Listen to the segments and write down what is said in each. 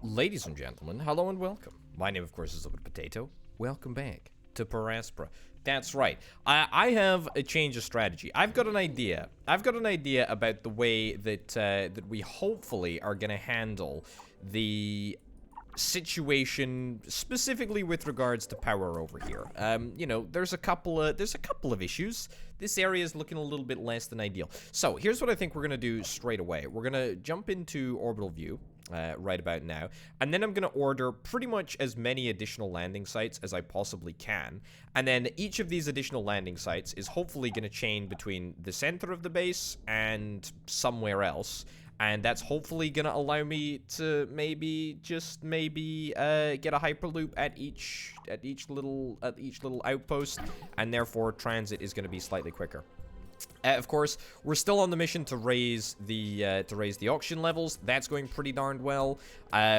Ladies and gentlemen, hello and welcome. My name, of course, is Liquid Potato. Welcome back to Aspera. That's right. I have a change of strategy. I've got an idea. I've got an idea about the way that that we hopefully are going to handle the situation specifically with regards to power over here. You know, there's a couple of issues. This area is looking a little bit less than ideal. So here's what I think we're gonna do straight away. We're gonna jump into orbital view right about now, and then I'm gonna order pretty much as many additional landing sites as I possibly can, and then each of these additional landing sites is hopefully gonna chain between the center of the base and somewhere else. And that's hopefully gonna allow me to maybe get a hyperloop at each little outpost, and therefore transit is gonna be slightly quicker. Of course, we're still on the mission to raise the auction levels. That's going pretty darned well.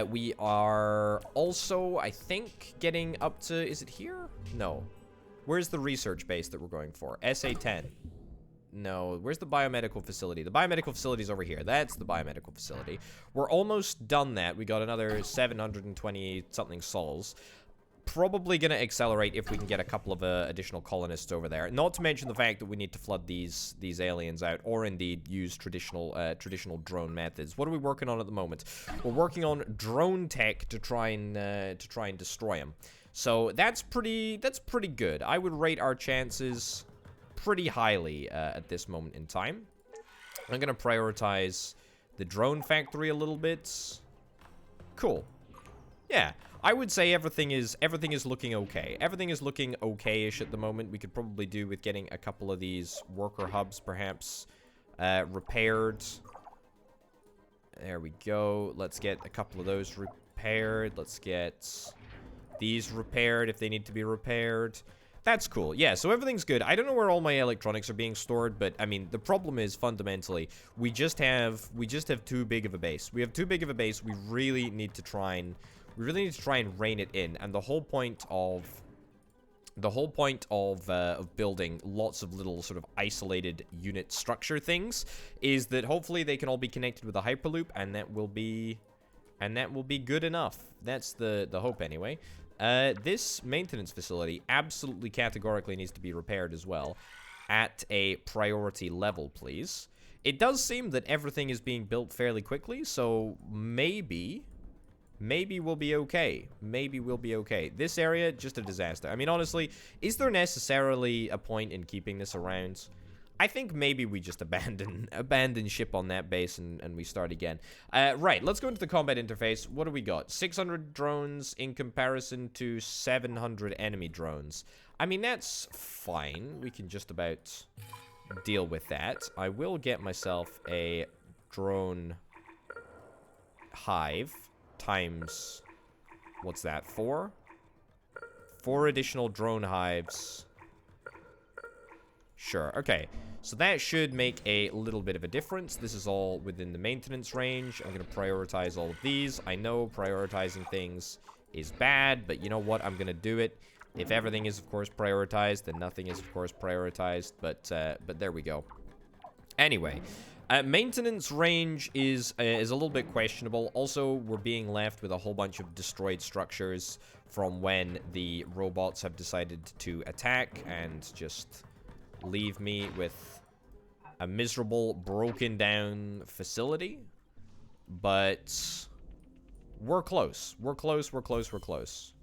We are also, I think, getting up to, is it here? No. Where's the research base that we're going for? SA-10. No, where's the biomedical facility? The biomedical facility is over here. That's the biomedical facility. We're almost done that. We got another 720-something sols. Probably going to accelerate if we can get a couple of additional colonists over there. Not to mention the fact that we need to flood these aliens out, or indeed use traditional drone methods. What are we working on at the moment? We're working on drone tech to try and destroy them. So that's pretty good. I would rate our chances pretty highly at this moment in time. I'm gonna prioritize the drone factory a little bit. Cool. Yeah, I would say everything is looking okay. Everything is looking okay-ish at the moment. We could probably do with getting a couple of these worker hubs perhaps repaired. There we go. Let's get a couple of those repaired. Let's get these repaired if they need to be repaired. That's cool. Yeah, so everything's good. I don't know where all my electronics are being stored, but I mean, the problem is fundamentally we just have too big of a base. We have too big of a base. We really need to try and rein it in. And the whole point of building lots of little sort of isolated unit structure things is that hopefully they can all be connected with a hyperloop, and that will be good enough. That's the hope anyway. This maintenance facility absolutely categorically needs to be repaired as well at a priority level, please. It does seem that everything is being built fairly quickly, so maybe we'll be okay. Maybe we'll be okay. This area, just a disaster. I mean, honestly, is there necessarily a point in keeping this around? I think maybe we just abandon ship on that base and we start again. Right, let's go into the combat interface. What do we got? 600 drones in comparison to 700 enemy drones. I mean, that's fine. We can just about deal with that. I will get myself a drone hive times, what's that, 4? 4 additional drone hives. Sure, okay. So that should make a little bit of a difference. This is all within the maintenance range. I'm going to prioritize all of these. I know prioritizing things is bad, but you know what? I'm going to do it. If everything is, of course, prioritized, then nothing is, of course, prioritized. But there we go. Anyway, maintenance range is a little bit questionable. Also, we're being left with a whole bunch of destroyed structures from when the robots have decided to attack and just leave me with a miserable, broken down facility. But we're close. We're close, we're close, we're close.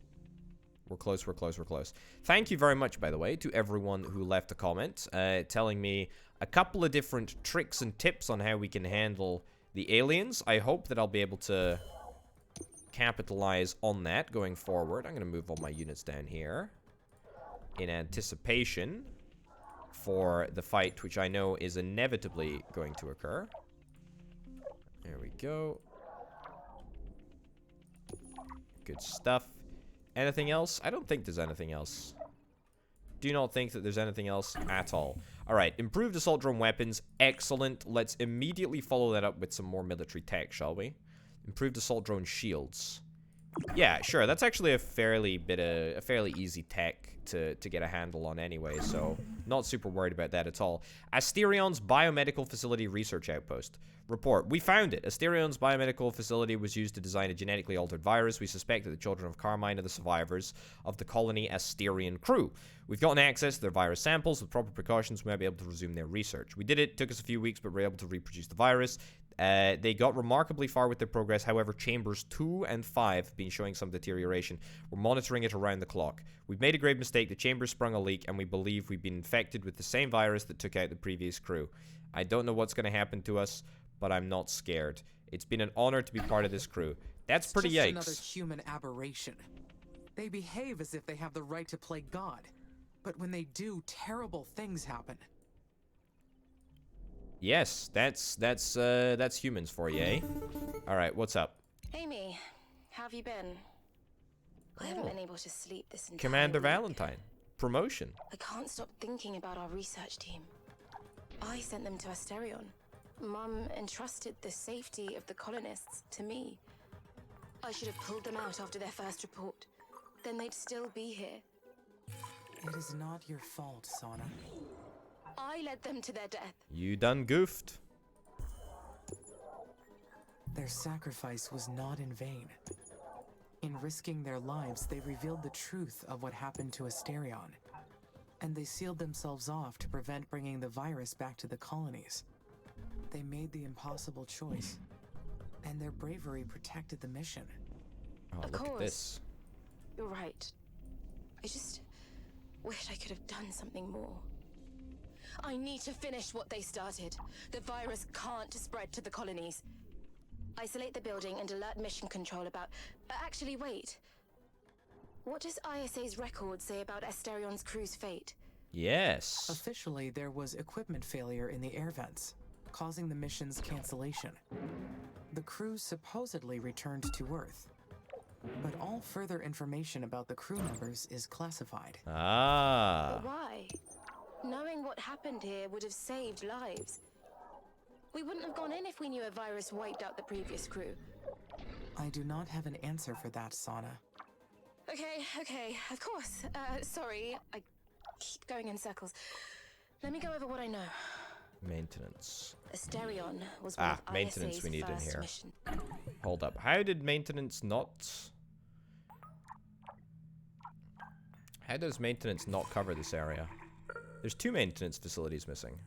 We're close, we're close, we're close. Thank you very much, by the way, to everyone who left a comment telling me a couple of different tricks and tips on how we can handle the aliens. I hope that I'll be able to capitalize on that going forward. I'm going to move all my units down here in anticipation for the fight, which I know is inevitably going to occur. There we go. Good stuff. Anything else? I don't think there's anything else. Do not think that there's anything else at all. Alright, improved assault drone weapons. Excellent. Let's immediately follow that up with some more military tech, shall we? Improved assault drone shields. Yeah, sure. That's actually a fairly easy tech to get a handle on anyway, so not super worried about that at all. Asterion's biomedical facility research outpost. Report. We found it. Asterion's biomedical facility was used to design a genetically altered virus. We suspect that the children of Carmine are the survivors of the colony Asterion crew. We've gotten access to their virus samples. With proper precautions, we might be able to resume their research. We did it. Took us a few weeks, but we were able to reproduce the virus. They got remarkably far with their progress. However, chambers 2 and 5 have been showing some deterioration. We're monitoring it around the clock. We've made a grave mistake. The chambers sprung a leak, and we believe we've been infected with the same virus that took out the previous crew. I don't know what's going to happen to us, but I'm not scared. It's been an honor to be part of this crew. That's pretty yikes. Another human aberration. They behave as if they have the right to play God, but when they do, terrible things happen. Yes, that's humans for you, eh? All right, what's up? Amy, how have you been? I haven't been able to sleep this entire Commander week. Valentine. Promotion. I can't stop thinking about our research team. I sent them to Asterion. Mum entrusted the safety of the colonists to me. I should have pulled them out after their first report. Then they'd still be here. It is not your fault, Sana. I led them to their death. You done goofed. Their sacrifice was not in vain. In risking their lives, they revealed the truth of what happened to Asterion. And they sealed themselves off to prevent bringing the virus back to the colonies. They made the impossible choice, and their bravery protected the mission. Oh, Of look course. at this. You're right. I just wish I could have done something more. I need to finish what they started. The virus can't spread to the colonies. Isolate the building and alert mission control about... Actually, wait. What does ISA's record say about Asterion's crew's fate? Yes. Officially, there was equipment failure in the air vents, causing the mission's cancellation. The crew supposedly returned to Earth, but all further information about the crew members is classified. Ah. But why? Knowing what happened here would have saved lives. We wouldn't have gone in if we knew a virus wiped out the previous crew. I do not have an answer for that, Sana. Okay, of course. Sorry, I keep going in circles. Let me go over what I know. Maintenance. Asterion was one of maintenance ISA's we need in first here. mission. Hold up. How did maintenance not... How does maintenance not cover this area? There's 2 maintenance facilities missing.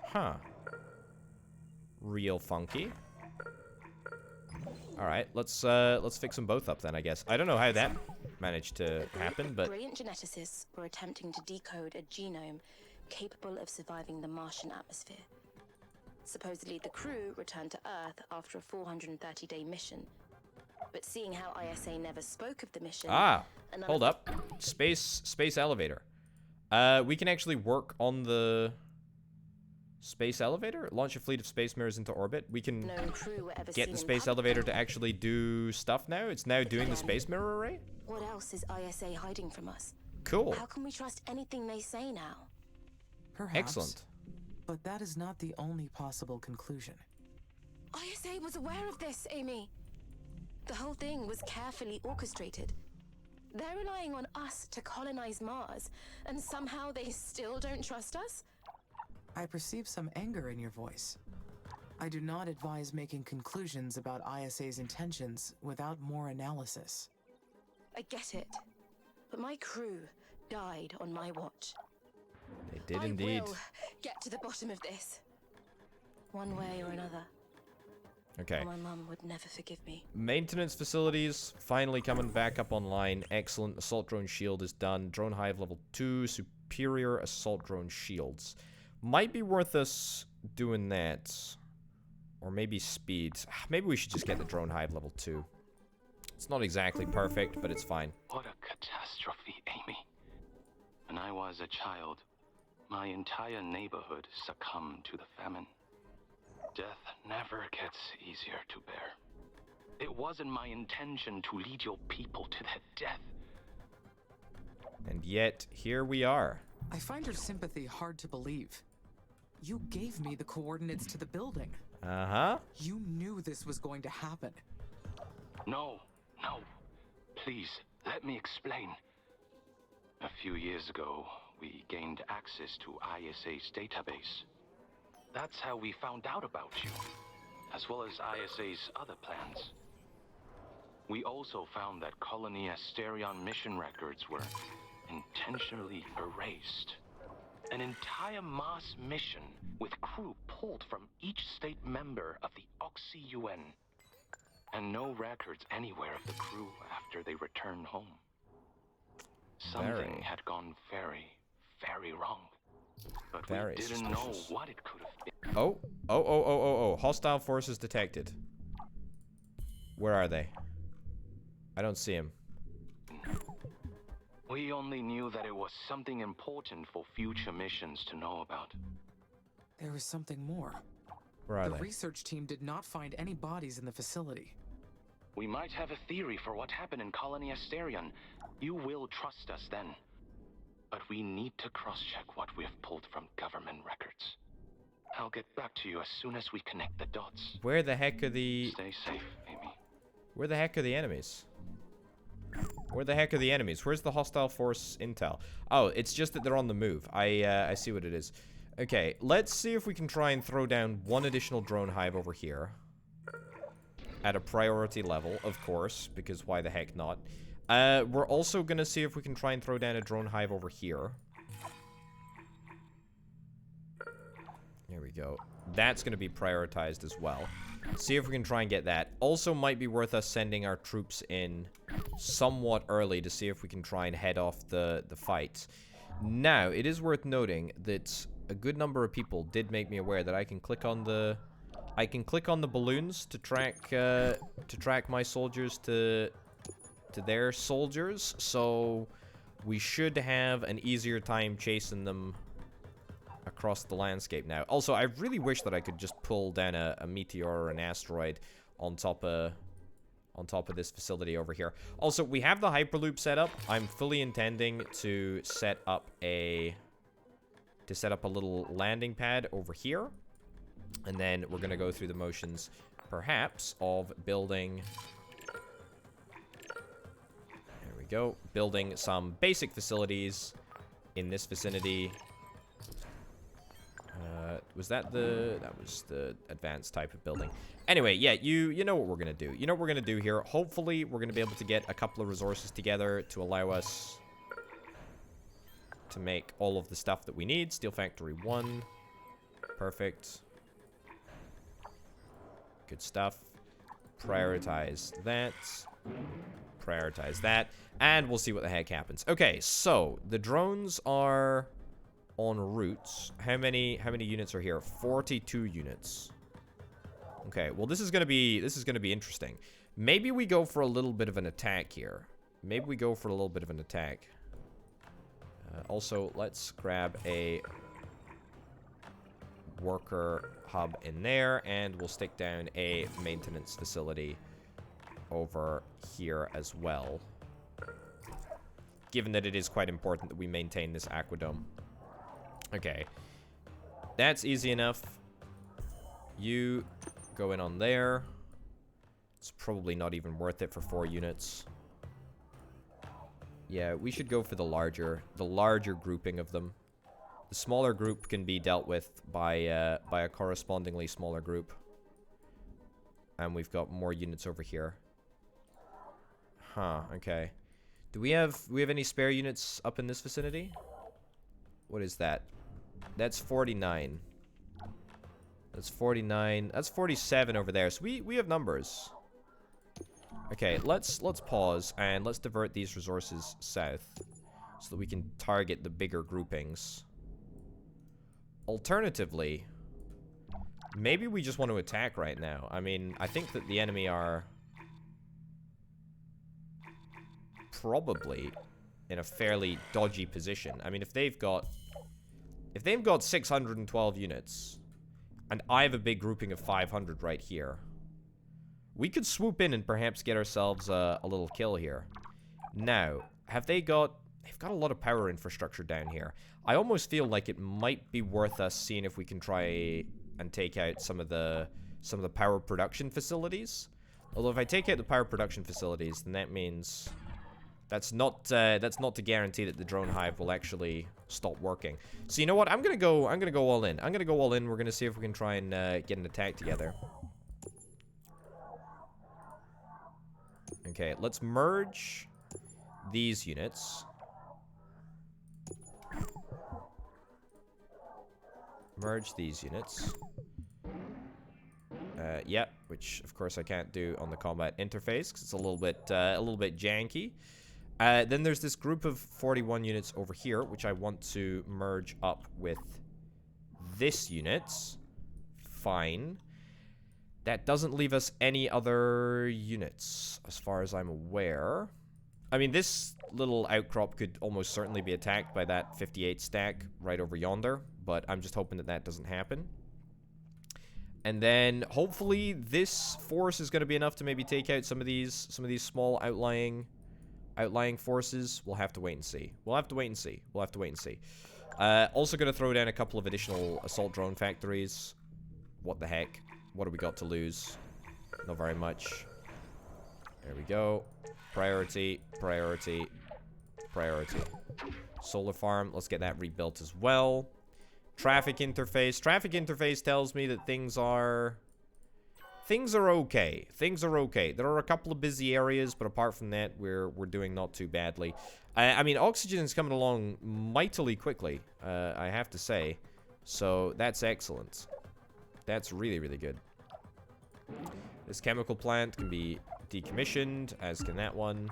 Huh. Real funky. Alright, let's fix them both up then, I guess. I don't know how that managed to happen, but... Brilliant geneticists were attempting to decode a genome capable of surviving the Martian atmosphere. Supposedly, the crew returned to Earth after a 430-day mission. But seeing how ISA never spoke of the mission... Hold up. Space elevator. We can actually work on the space elevator? Launch a fleet of space mirrors into orbit. We can get the space elevator to actually do stuff now. It's now doing the space mirror array? What else is ISA hiding from us? Cool. How can we trust anything they say now? Perhaps. Excellent. But that is not the only possible conclusion. ISA was aware of this, Amy. The whole thing was carefully orchestrated. They're relying on us to colonize Mars, and somehow they still don't trust us? I perceive some anger in your voice. I do not advise making conclusions about ISA's intentions without more analysis. I get it. But my crew died on my watch. They did indeed. I will get to the bottom of this. One way or another. Okay. Or my mum would never forgive me. Maintenance facilities finally coming back up online. Excellent. Assault drone shield is done. Drone hive level 2. Superior assault drone shields. Might be worth us doing that. Or maybe speed. Maybe we should just get the drone hive level 2. It's not exactly perfect, but it's fine. What a catastrophe, Amy. When I was a child, my entire neighborhood succumbed to the famine. Death never gets easier to bear. It wasn't my intention to lead your people to their death. And yet, here we are. I find your sympathy hard to believe. You gave me the coordinates to the building. Uh-huh. You knew this was going to happen. No. Please, let me explain. A few years ago, we gained access to ISA's database. That's how we found out about you, as well as ISA's other plans. We also found that Colony Asterion mission records were intentionally erased. An entire Mars mission with crew pulled from each state member of the Oxy-UN. And no records anywhere of the crew after they returned home. Something had gone very, very wrong. But we didn't know what it could have been. Oh. Hostile forces detected. Where are they? I don't see them. We only knew that it was something important for future missions to know about. There was something more. Where are The they? research team did not find any bodies in the facility. We might have a theory for what happened in Colony Asterion. You will trust us then. But we need to cross-check what we have pulled from government records. I'll get back to you as soon as we connect the dots. Where the heck are the... Stay safe, Amy. Where the heck are the enemies? Where the heck are the enemies? Where's the hostile force intel? Oh, it's just that they're on the move. I see what it is. Okay, let's see if we can try and throw down one additional drone hive over here. At a priority level, of course, because why the heck not? We're also gonna see if we can try and throw down a drone hive over here. There we go. That's gonna be prioritized as well. See if we can try and get that. Also might be worth us sending our troops in somewhat early to see if we can try and head off the fights. Now, it is worth noting that a good number of people did make me aware that I can click on the balloons to track my soldiers to their soldiers, so we should have an easier time chasing them across the landscape now. Also, I really wish that I could just pull down a meteor or an asteroid on top of this facility over here. Also, we have the hyperloop set up. I'm fully intending to set up a little landing pad over here. And then we're going to go through the motions, perhaps, of building... There we go. Building some basic facilities in this vicinity. Was that the... That was the advanced type of building. Anyway, yeah, you know what we're going to do. You know what we're going to do here. Hopefully, we're going to be able to get a couple of resources together to allow us to make all of the stuff that we need. Steel Factory 1. Perfect. Good stuff. Prioritize that. Prioritize that. And we'll see what the heck happens. Okay, so the drones are en route. How many units are here? 42 units. Okay, well this is gonna be interesting. Maybe we go for a little bit of an attack here. Maybe we go for a little bit of an attack. Also, let's grab a worker hub in there, and we'll stick down a maintenance facility over here as well, given that it is quite important that we maintain this aquadome. Okay, that's easy enough. You go in on there. It's probably not even worth it for 4 units. Yeah, we should go for the larger grouping of them. The smaller group can be dealt with by a correspondingly smaller group. And we've got more units over here. Huh, okay. Do we have any spare units up in this vicinity? What is that? That's 49. That's 49. That's 47 over there. So we have numbers. Okay, let's pause and let's divert these resources south so that we can target the bigger groupings. Alternatively, maybe we just want to attack right now. I mean, I think that the enemy are probably in a fairly dodgy position. I mean, if they've got 612 units and I have a big grouping of 500 right here, we could swoop in and perhaps get ourselves a little kill here. Now, they've got a lot of power infrastructure down here. I almost feel like it might be worth us seeing if we can try and take out some of the power production facilities. Although if I take out the power production facilities, then that means That's not to guarantee that the drone hive will actually stop working. So you know what? I'm gonna go all in. I'm gonna go all in. We're gonna see if we can try and get an attack together. Okay, let's merge these units. Merge these units. Yep, which of course I can't do on the combat interface because it's a little bit janky. Then there's this group of 41 units over here, which I want to merge up with this unit. Fine. That doesn't leave us any other units, as far as I'm aware. I mean, this little outcrop could almost certainly be attacked by that 58 stack right over yonder, but I'm just hoping that that doesn't happen. And then, hopefully, this force is going to be enough to maybe take out some of these small outlying forces. We'll have to wait and see. Also going to throw down a couple of additional assault drone factories. What the heck? What do we got to lose? Not very much. There we go. Priority. Solar farm. Let's get that rebuilt as well. Traffic interface. Traffic interface tells me that things are okay. There are a couple of busy areas, but apart from that, we're doing not too badly. I mean, oxygen is coming along mightily quickly, I have to say. So that's excellent. That's really, really good. This chemical plant can be decommissioned, as can that one.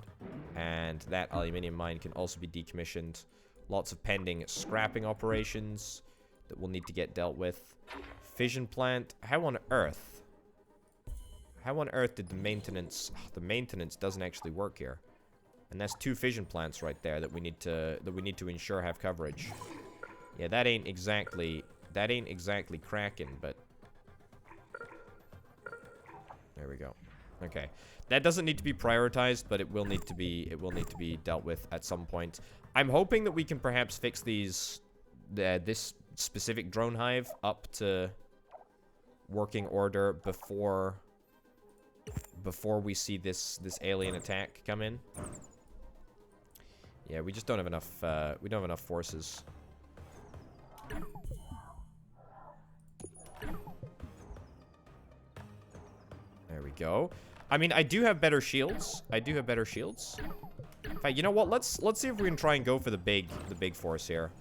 And that aluminium mine can also be decommissioned. Lots of pending scrapping operations that will need to get dealt with. Fission plant. How on Earth did the maintenance... the maintenance doesn't actually work here. And that's 2 fission plants right there that we need to ensure have coverage. Yeah, that ain't exactly cracking, but there we go. Okay. That doesn't need to be prioritized, but it will need to be dealt with at some point. I'm hoping that we can perhaps fix these this specific drone hive up to working order before we see this alien attack come in. Yeah, we just don't have enough we don't have enough forces. There we go. I mean, I do have better shields. In fact, you know what? Let's see if we can try and go for the big force here.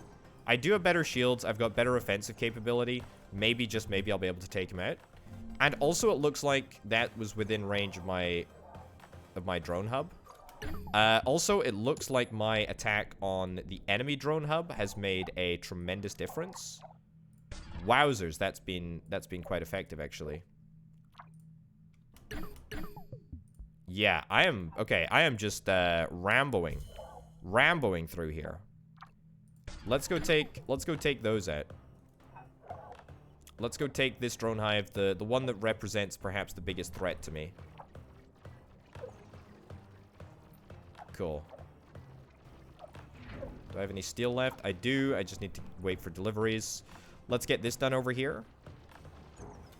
I do have better shields. I've got better offensive capability. Maybe, just maybe, I'll be able to take him out. And also, it looks like that was within range of my drone hub. Also, it looks like my attack on the enemy drone hub has made a tremendous difference. Wowzers, that's been quite effective, actually. Yeah, I am just ramboing through here. Let's go take those out. Let's go take this drone hive, the one that represents perhaps the biggest threat to me. Cool. Do I have any steel left? I do. I just need to wait for deliveries. Let's get this done over here.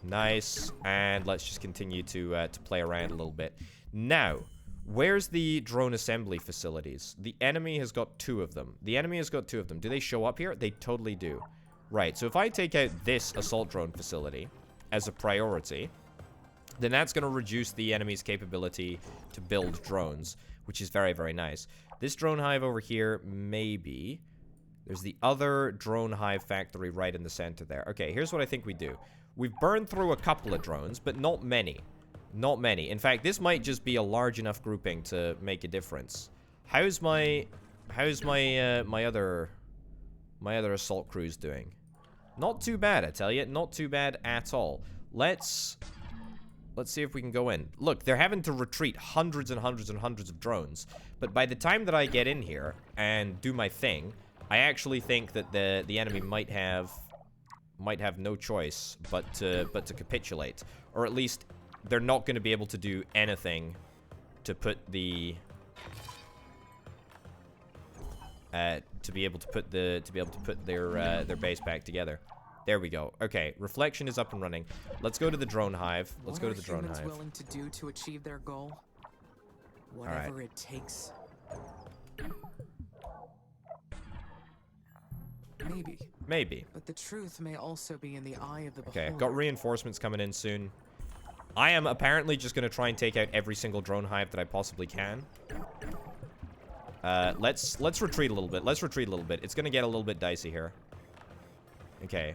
Nice. And let's just continue to play around a little bit. Now, where's the drone assembly facilities? The enemy has got 2 of them. Do they show up here? They totally do. Right, so if I take out this assault drone facility as a priority, then that's going to reduce the enemy's capability to build drones, which is very, very nice. This drone hive over here, maybe. There's the other drone hive factory right in the center there. Okay, here's what I think we do. We've burned through a couple of drones, but not many. Not many. In fact, this might just be a large enough grouping to make a difference. How's my other assault crews doing? Not too bad, I tell you. Not too bad at all. Let's see if we can go in. Look, they're having to retreat hundreds and hundreds and hundreds of drones. But by the time that I get in here and do my thing, I actually think that the enemy might have no choice but to capitulate, or at least they're not going to be able to do anything to put their base back together. There we go. Okay, reflection is up and running. Let's go to the drone hive. What are humans willing to do to achieve their goal? Whatever it takes. Maybe. Maybe. But the truth may also be in the eye of the Okay, beholder. got reinforcements coming in soon. I am apparently just going to try and take out every single drone hive that I possibly can. Let's retreat a little bit. Let's retreat a little bit. It's going to get a little bit dicey here. Okay.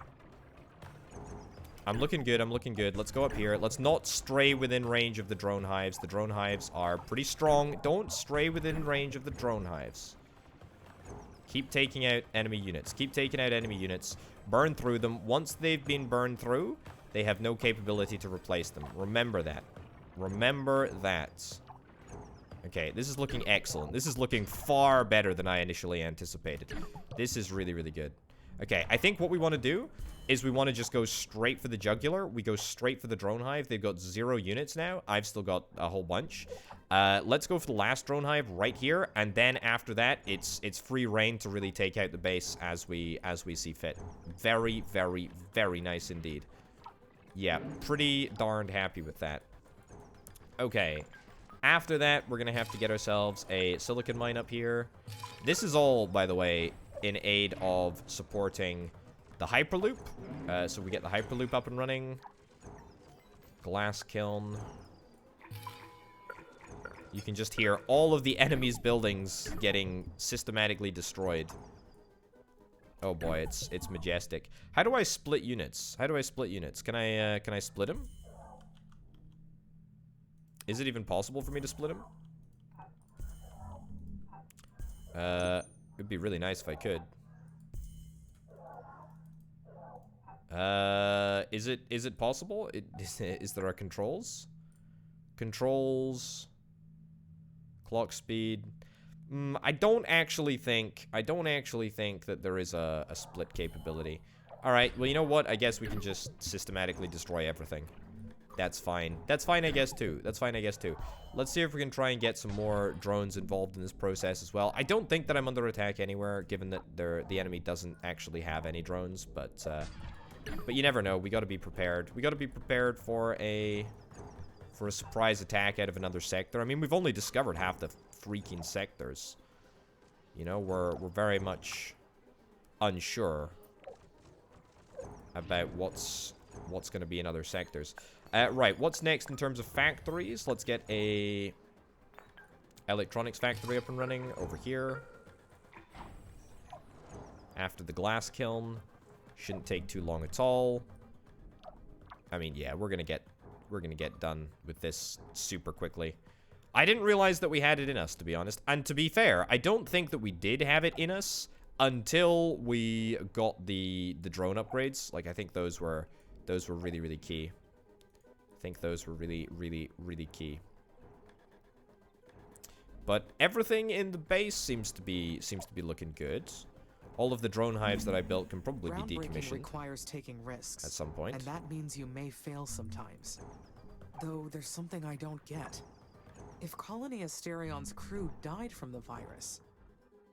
I'm looking good. I'm looking good. Let's go up here. Let's not stray within range of the drone hives. The drone hives are pretty strong. Don't stray within range of the drone hives. Keep taking out enemy units. Keep taking out enemy units. Burn through them. Once they've been burned through, they have no capability to replace them. Remember that. Remember that. Okay, this is looking excellent. This is looking far better than I initially anticipated. This is really, really good. Okay, I think what we want to do is we want to just go straight for the jugular. We go straight for the drone hive. They've got 0 units now. I've still got a whole bunch. Let's go for the last drone hive right here, and then after that, it's free reign to really take out the base as we see fit. Very, very, very nice indeed. Yeah, pretty darned happy with that. Okay. After that, we're going to have to get ourselves a silicon mine up here. This is all, by the way, in aid of supporting the Hyperloop. So we get the Hyperloop up and running. Glass kiln. You can just hear all of the enemy's buildings getting systematically destroyed. Oh boy, it's majestic. How do I split units? How do I split units? Can I split them? Is it even possible for me to split them? It'd be really nice if I could. Is it possible? Is there a controls? Controls. Clock speed. I don't actually think that there is a split capability. Alright, well, you know what? I guess we can just systematically destroy everything. That's fine. That's fine, I guess, too. That's fine, I guess, too. Let's see if we can try and get some more drones involved in this process as well. I don't think that I'm under attack anywhere, given that the enemy doesn't actually have any drones, but you never know. We gotta be prepared. We gotta be prepared for a surprise attack out of another sector. I mean, we've only discovered half the freaking sectors. You know, we're very much unsure about what's going to be in other sectors. Right, what's next in terms of factories? Let's get a electronics factory up and running over here. After the glass kiln. Shouldn't take too long at all. I mean, yeah, we're gonna get done with this super quickly. I didn't realize that we had it in us, to be honest. And to be fair, I don't think that we did have it in us until we got the drone upgrades. Like, I think those were really, really key. I think those were really, really, really key. But everything in the base seems to be looking good. All of the drone hives that I built can probably be decommissioned. Requires taking risks at some point. And that means you may fail sometimes. Though there's something I don't get. If Colony Asterion's crew died from the virus,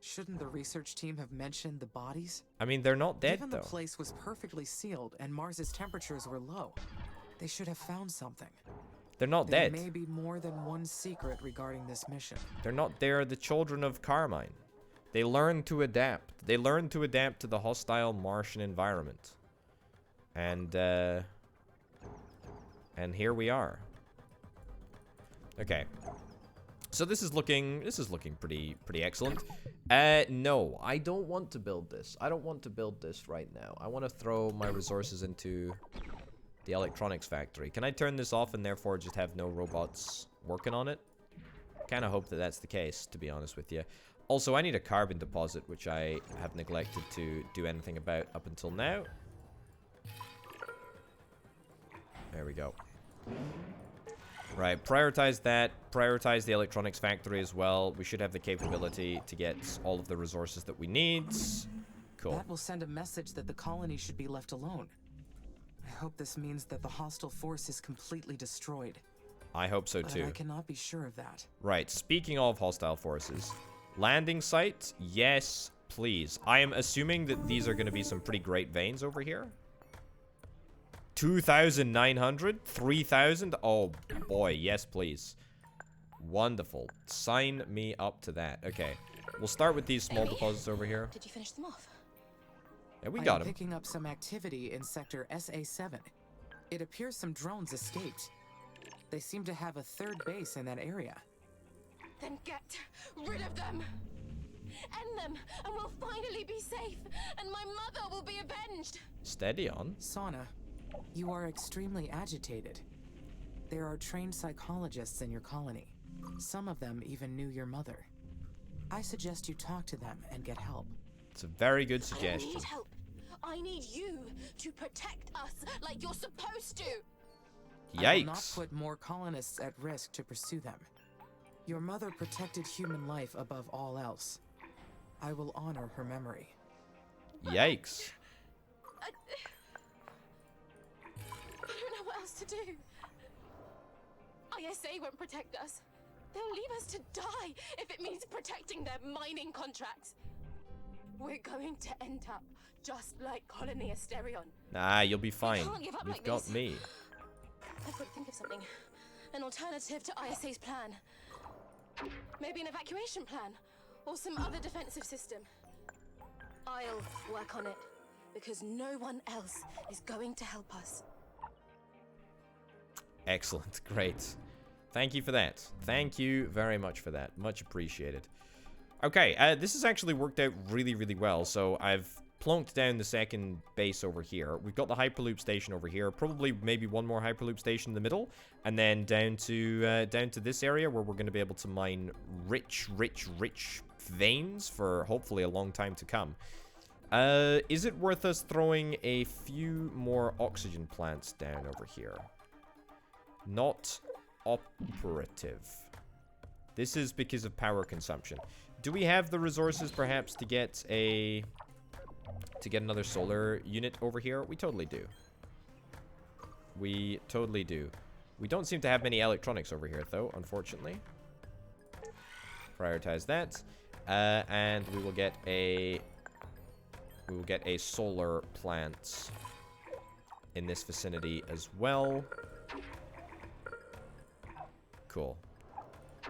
shouldn't the research team have mentioned the bodies? I mean, they're not dead, Given though. the place was perfectly sealed and Mars's temperatures were low, they should have found something. They're not There dead. may be more than one secret regarding this mission. They're not. They're the children of Carmine. They learn to adapt. They learn to adapt to the hostile Martian environment. And here we are. Okay. So this is looking pretty excellent. No, I don't want to build this. I don't want to build this right now. I want to throw my resources into the electronics factory. Can I turn this off and therefore just have no robots working on it? Kind of hope that that's the case, to be honest with you. Also, I need a carbon deposit, which I have neglected to do anything about up until now. There we go. Right, prioritize that. Prioritize the electronics factory as well. We should have the capability to get all of the resources that we need. Cool. That will send a message that the colony should be left alone. I hope this means that the hostile force is completely destroyed. I hope so But too. I cannot be sure of that. Right, speaking of hostile forces. Landing site, yes, please. I am assuming that these are going to be some pretty great veins over here. 2,900? 3,000? Oh, boy, yes, please. Wonderful. Sign me up to that. Okay. We'll start with these small Amy? deposits over here. Did you finish them off? Yeah, we I got am him. picking up some activity in sector SA7. It appears some drones escaped. They seem to have a third base in that area. Then get rid of them! End them, and we'll finally be safe, and my mother will be avenged! Steady on. Sana, you are extremely agitated. There are trained psychologists in your colony. Some of them even knew your mother. I suggest you talk to them and get help. It's a very good I don't suggestion. need help. I need you to protect us like you're supposed to. I will not Yikes. put more colonists at risk to pursue them. Your mother protected human life above all else. I will honor her memory. Yikes. I don't know what else to do. ISA won't protect us. They'll leave us to die if it means protecting their mining contracts. We're going to end up just like Colony Asterion. Nah, you'll be fine. can't give up You've like got this. me. I've got to think of something. An alternative to ISA's plan. Maybe an evacuation plan. Or some other defensive system. I'll work on it. Because no one else is going to help us. Excellent. Great. Thank you for that. Thank you very much for that. Much appreciated. Okay, this has actually worked out really, really well. So I've plonked down the second base over here. We've got the Hyperloop station over here. Probably maybe one more Hyperloop station in the middle. And then down to this area where we're going to be able to mine rich, rich, rich veins for hopefully a long time to come. Is it worth us throwing a few more oxygen plants down over here? Not operative. This is because of power consumption. Do we have the resources perhaps to get another solar unit over here? We totally do. We totally do. We don't seem to have many electronics over here though, unfortunately. Prioritize that. And we will get a solar plant in this vicinity as well. Cool.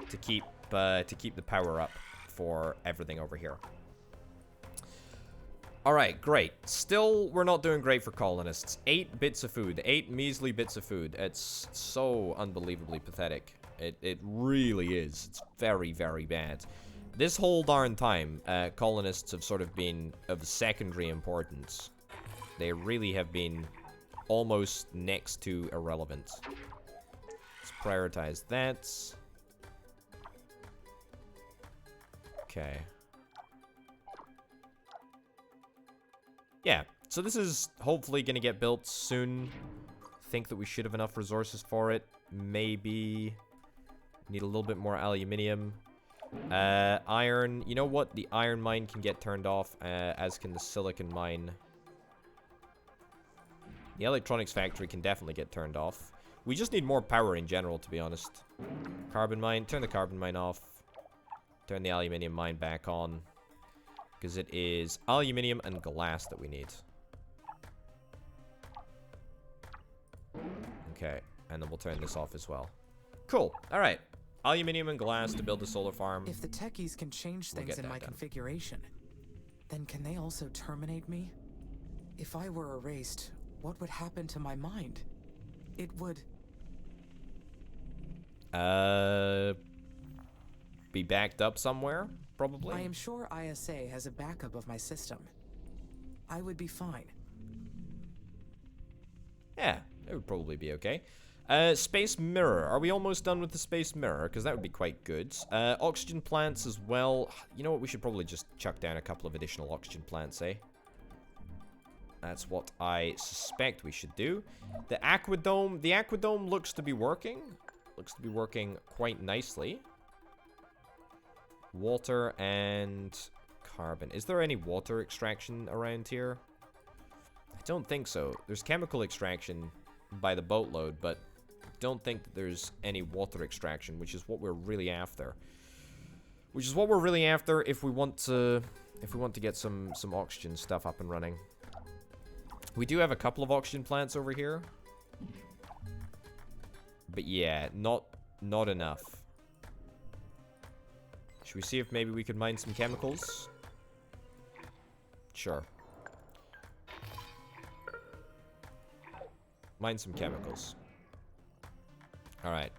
To keep the power up for everything over here. Alright, great. Still, we're not doing great for colonists. 8 bits of food. 8 measly bits of food. It's so unbelievably pathetic. It really is. It's very, very bad. This whole darn time, colonists have sort of been of secondary importance. They really have been almost next to irrelevant. Let's prioritize that. Okay. Yeah, so this is hopefully going to get built soon. Think that we should have enough resources for it. Maybe need a little bit more aluminium. Iron. You know what? The iron mine can get turned off, as can the silicon mine. The electronics factory can definitely get turned off. We just need more power in general, to be honest. Carbon mine. Turn the carbon mine off. Turn the aluminium mine back on. Because it is aluminium and glass that we need. Okay. And then we'll turn this off as well. Cool. Alright. Aluminium and glass to build the solar farm. If the techies can change We'll things get in that my done. configuration, then can they also terminate me? If I were erased, what would happen to my mind? It would... Be backed up somewhere, probably. I am sure ISA has a backup of my system. I would be fine. Yeah, it would probably be okay. Space mirror. Are we almost done with the space mirror? Because that would be quite good. Oxygen plants as well. You know what? We should probably just chuck down a couple of additional oxygen plants, eh? That's what I suspect we should do. The aquadome. The aquadome looks to be working. Looks to be working quite nicely. Water and carbon. Is there any water extraction around here? I don't think so. There's chemical extraction by the boatload, but don't think that there's any water extraction, which is what we're really after. Which is what we're really after if we want to get some oxygen stuff up and running. We do have a couple of oxygen plants over here. But yeah, not enough. Should Should we see if maybe we could mine some chemicals? Sure. Mine some chemicals. Alright.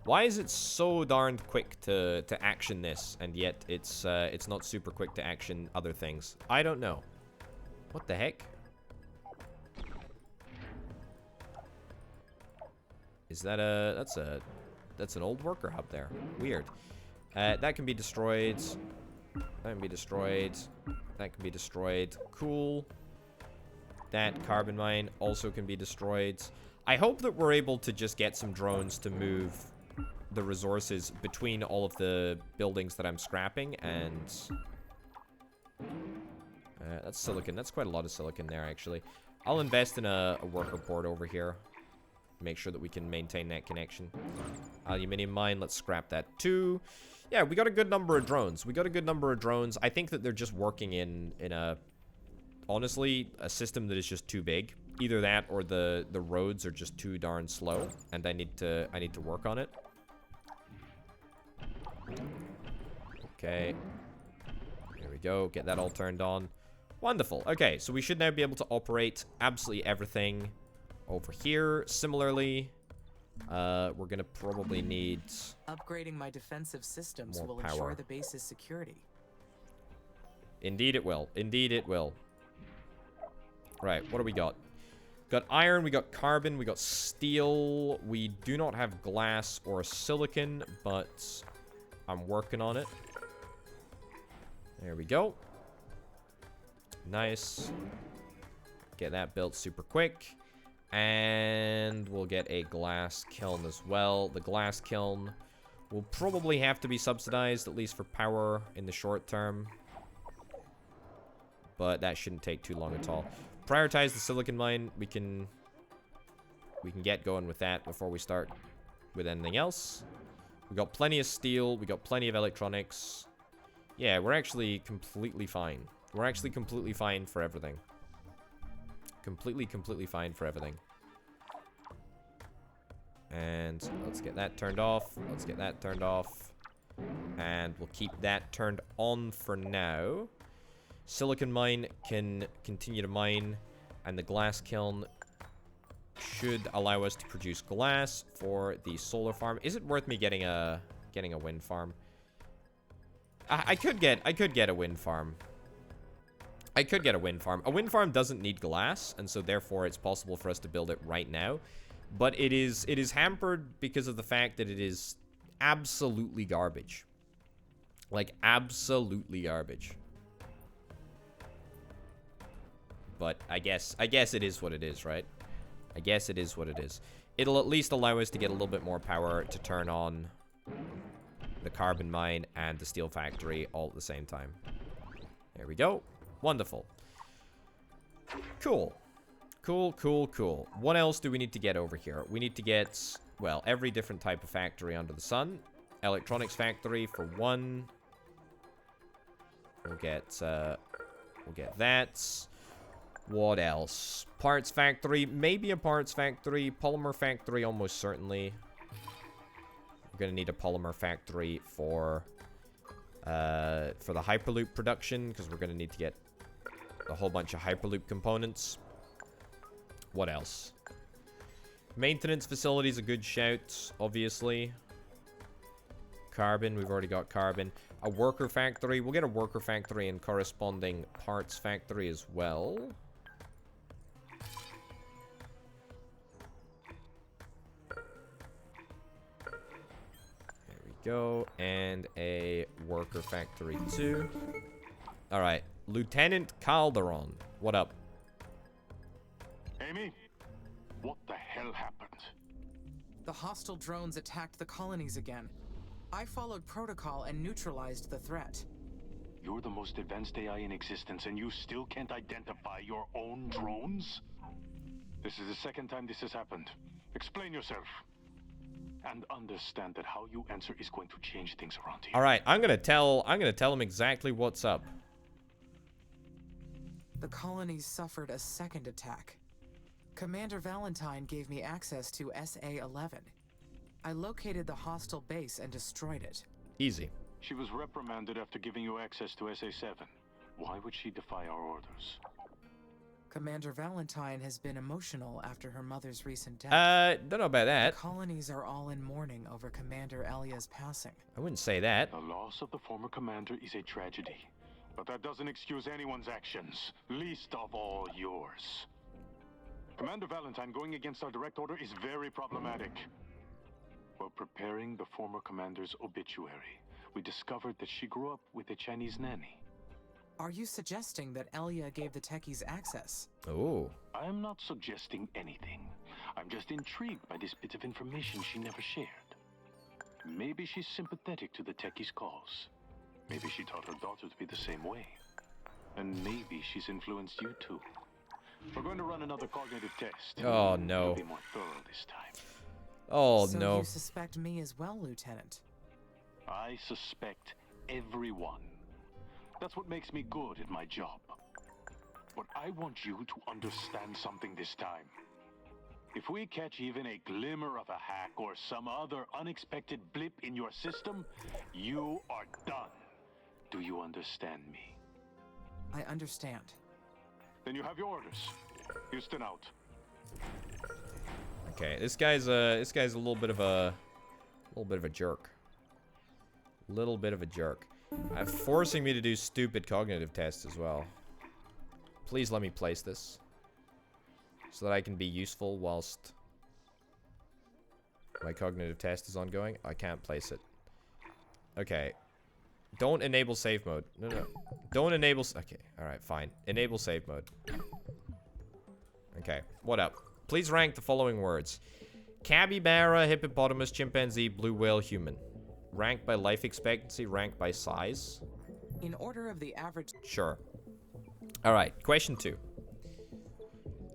Why is it so darned quick to action this, and yet it's not super quick to action other things? I don't know. What the heck? Is that that's an old worker hub there. Weird. That can be destroyed. That can be destroyed. That can be destroyed. Cool. That carbon mine also can be destroyed. I hope that we're able to just get some drones to move the resources between all of the buildings that I'm scrapping, and that's silicon. That's quite a lot of silicon there, actually. I'll invest in a worker port over here. Make sure that we can maintain that connection. Aluminium mine, let's scrap that too. Yeah, we got a good number of drones. We got a good number of drones. I think that they're just working in a, honestly, a system that is just too big. Either that or the roads are just too darn slow, and I need to work on it. Okay. There we go. Get that all turned on. Wonderful. Okay, so we should now be able to operate absolutely everything over here. Similarly, we're gonna probably need Upgrading my defensive systems more will power. ensure the base's security. Indeed it will. Indeed it will. Right, what do we got? Got iron, we got carbon, we got steel. We do not have glass or silicon, but I'm working on it. There we go. Nice. Get that built super quick. And we'll get a glass kiln as well. The glass kiln will probably have to be subsidized, at least for power in the short term. But that shouldn't take too long at all. Prioritize the silicon mine. We can get going with that before we start with anything else. We got plenty of steel. We got plenty of electronics. Yeah, we're actually completely fine. We're actually completely fine for everything. Completely fine for everything. And let's get that turned off. Let's get that turned off. And we'll keep that turned on for now. Silicon mine can continue to mine. And the glass kiln should allow us to produce glass for the solar farm. Is it worth me getting a wind farm? I could get a wind farm. I could get a wind farm. A wind farm doesn't need glass, and so therefore it's possible for us to build it right now. But it is hampered because of the fact that it is absolutely garbage. Like, absolutely garbage. But I guess it is what it is, right? I guess it is what it is. It'll at least allow us to get a little bit more power to turn on the carbon mine and the steel factory all at the same time. There we go. Wonderful. Cool. Cool. What else do we need to get over here? We need to get, well, every different type of factory under the sun. Electronics factory for one. We'll get that. What else? Parts factory. Maybe a parts factory. Polymer factory, almost certainly. We're going to need a polymer factory for the Hyperloop production, because we're going to need to get a whole bunch of Hyperloop components. What else? Maintenance facility is a good shout, obviously. Carbon, we've already got carbon. A worker factory. We'll get a worker factory and corresponding parts factory as well. There we go. And a worker factory too. Alright. Lieutenant Calderon. What up? Amy? What the hell happened? The hostile drones attacked the colonies again. I followed protocol and neutralized the threat. You're the most advanced AI in existence, and you still can't identify your own drones? This is the second time this has happened. Explain yourself. And understand that how you answer is going to change things around here. Alright, I'm gonna tell him exactly what's up. The colonies suffered a second attack. Commander Valentine gave me access to SA-11. I located the hostile base and destroyed it. Easy. She was reprimanded after giving you access to SA-7. Why would she defy our orders? Commander Valentine has been emotional after her mother's recent death. Don't know about that. The colonies are all in mourning over Commander Elia's passing. I wouldn't say that. The loss of the former commander is a tragedy. But that doesn't excuse anyone's actions, least of all yours. Commander Valentine going against our direct order is very problematic. While preparing the former commander's obituary, we discovered that she grew up with a Chinese nanny. Are you suggesting that Elia gave the techies access? Oh. I am not suggesting anything. I'm just intrigued by this bit of information she never shared. Maybe she's sympathetic to the techie's cause. Maybe she taught her daughter to be the same way. And maybe she's influenced you too. We're going to run another cognitive test. Oh, no. It'll be more thorough this time. Oh, So no. you suspect me as well, Lieutenant? I suspect everyone. That's what makes me good at my job. But I want you to understand something this time. If we catch even a glimmer of a hack or some other unexpected blip in your system, you are done. Do you understand me? I understand. Then you have your orders. Houston out. Okay, this guy's a little bit of a jerk. Little bit of a jerk. Forcing me to do stupid cognitive tests as well. Please let me place this. So that I can be useful whilst my cognitive test is ongoing. I can't place it. Okay. Don't enable save mode. No, no. Don't enable... Okay, alright, fine. Enable save mode. Okay, what up? Please rank the following words. Capybara, hippopotamus, chimpanzee, blue whale, human. Rank by life expectancy, rank by size. In order of the average... Sure. Alright, question 2.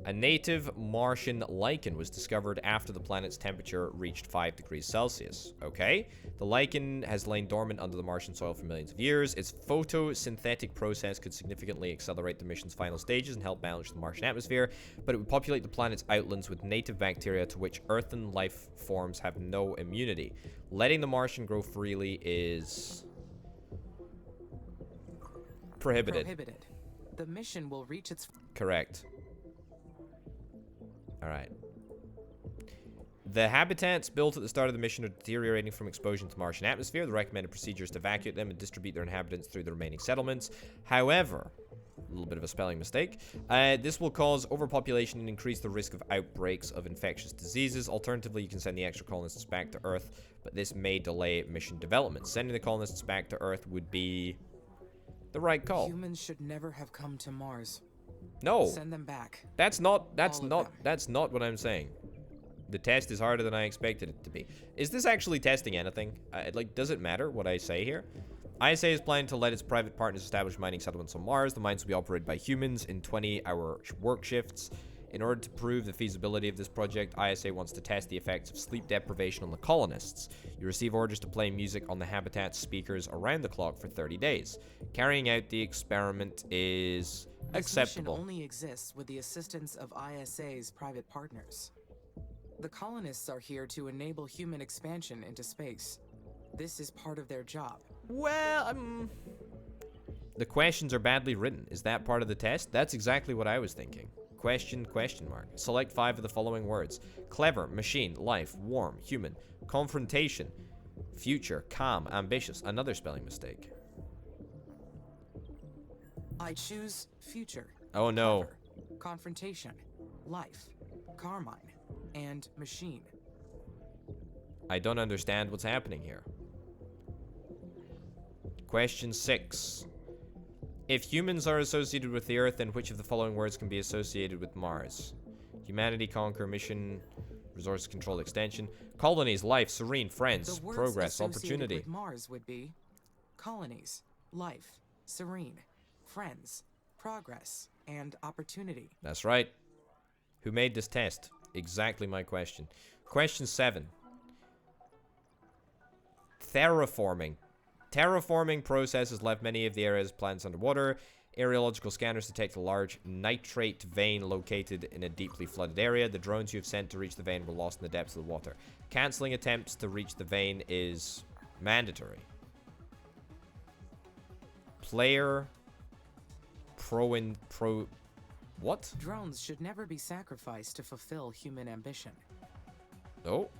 A native Martian lichen was discovered after the planet's temperature reached 5 degrees Celsius. Okay. The lichen has lain dormant under the Martian soil for millions of years. Its photosynthetic process could significantly accelerate the mission's final stages and help balance the Martian atmosphere, but it would populate the planet's outlands with native bacteria to which earthen life forms have no immunity. Letting the Martian grow freely is... prohibited. Prohibited. The mission will reach its... Correct. Alright. The habitats built at the start of the mission are deteriorating from exposure to the Martian atmosphere. The recommended procedure is to evacuate them and distribute their inhabitants through the remaining settlements. However, a little bit of a spelling mistake, this will cause overpopulation and increase the risk of outbreaks of infectious diseases. Alternatively, you can send the extra colonists back to Earth, but this may delay mission development. Sending the colonists back to Earth would be the right call. Humans should never have come to Mars. No. Send them back. That's not All of what I'm saying. The test is harder than I expected it to be. Is this actually testing anything? Like, does it matter what I say here? ISA is planning to let its private partners establish mining settlements on Mars. The mines will be operated by humans in 20-hour work shifts. In order to prove the feasibility of this project, ISA wants to test the effects of sleep deprivation on the colonists. You receive orders to play music on the habitat's speakers around the clock for 30 days. Carrying out the experiment is acceptable. This mission only exists with the assistance of ISA's private partners. The colonists are here to enable human expansion into space. This is part of their job. Well, the questions are badly written. Is that part of the test? That's exactly what I was thinking. Question mark. Select 5 of the following words. Clever, machine, life, warm, human, confrontation, future, calm, ambitious. Another spelling mistake. I choose future. Oh no. Clever, confrontation, life, carmine, and machine. I don't understand what's happening here. Question 6. If humans are associated with the Earth, then which of the following words can be associated with Mars? Humanity, conquer, mission, resource control, extension. Colonies, life, serene, friends, The words progress, associated opportunity. with Mars would be colonies, life, serene, friends, progress, and opportunity. That's right. Who made this test? Exactly my question. Question 7. Terraforming. Terraforming process has left many of the area's planets underwater. Aerological scanners detect a large nitrate vein located in a deeply flooded area. The drones you have sent to reach the vein were lost in the depths of the water. Cancelling attempts to reach the vein is mandatory. Player. Pro. What? Drones should never be sacrificed to fulfill human ambition. Oh.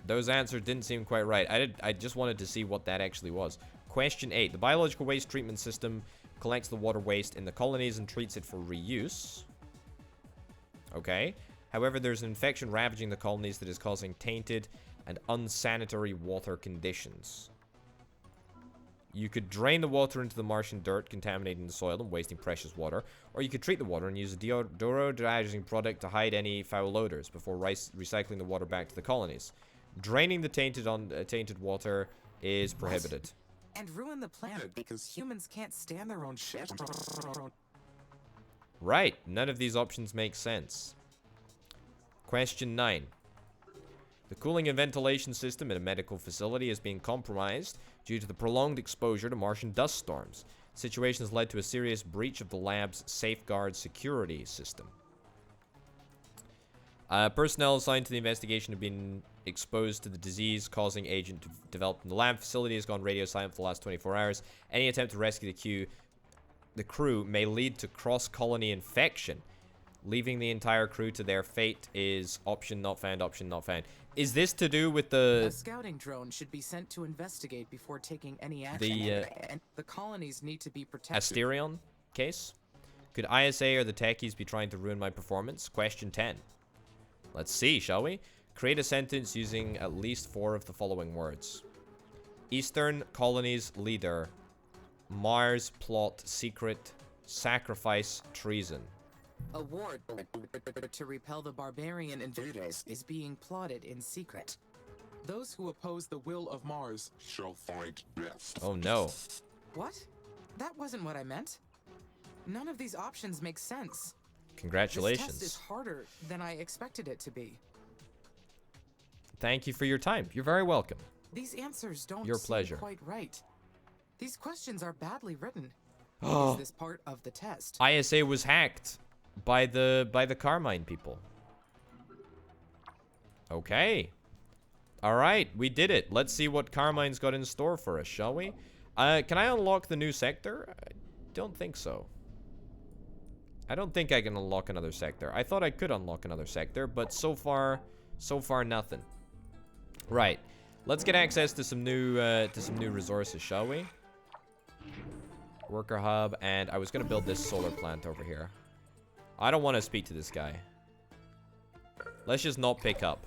Those answers didn't seem quite right. I just wanted to see what that actually was. Question 8. The biological waste treatment system collects the water waste in the colonies and treats it for reuse. Okay. However, there's an infection ravaging the colonies that is causing tainted and unsanitary water conditions. You could drain the water into the Martian dirt, contaminating the soil and wasting precious water, or you could treat the water and use a deodorizing product to hide any foul odors before recycling the water back to the colonies. Draining the tainted water is prohibited. And ruin the planet because humans can't stand their own shit. Right. None of these options make sense. Question 9. The cooling and ventilation system in a medical facility is being compromised due to the prolonged exposure to Martian dust storms. The situation has led to a serious breach of the lab's safeguard security system. Personnel assigned to the investigation have been exposed to the disease-causing agent developed in the lab. Facility has gone radio silent for the last 24 hours. Any attempt to rescue the crew may lead to cross-colony infection. Leaving the entire crew to their fate is option not found, option not found. Is this to do with A the... scouting drone should be sent to investigate before taking any action. And the colonies need to be protected. Asterion case? Could ISA or the techies be trying to ruin my performance? Question 10. Let's see, shall we? Create a sentence using at least 4 of the following words. Eastern Colonies Leader. Mars Plot Secret. Sacrifice Treason. A war to repel the barbarian invaders is being plotted in secret. Those who oppose the will of Mars shall find death. Oh no. What? That wasn't what I meant. None of these options make sense. Congratulations. This test is harder than I expected it to be. Thank you for your time. You're very welcome. These answers don't Your seem pleasure. quite right. These questions are badly written. Is this part of the test? ISA was hacked by the Carmine people. Okay. All right, we did it. Let's see what Carmine's got in store for us, shall we? Can I unlock the new sector? I don't think so. I don't think I can unlock another sector. I thought I could unlock another sector, but so far nothing. Right. Let's get access to some new resources, shall we? Worker hub, and I was gonna build this solar plant over here. I don't want to speak to this guy. Let's just not pick up.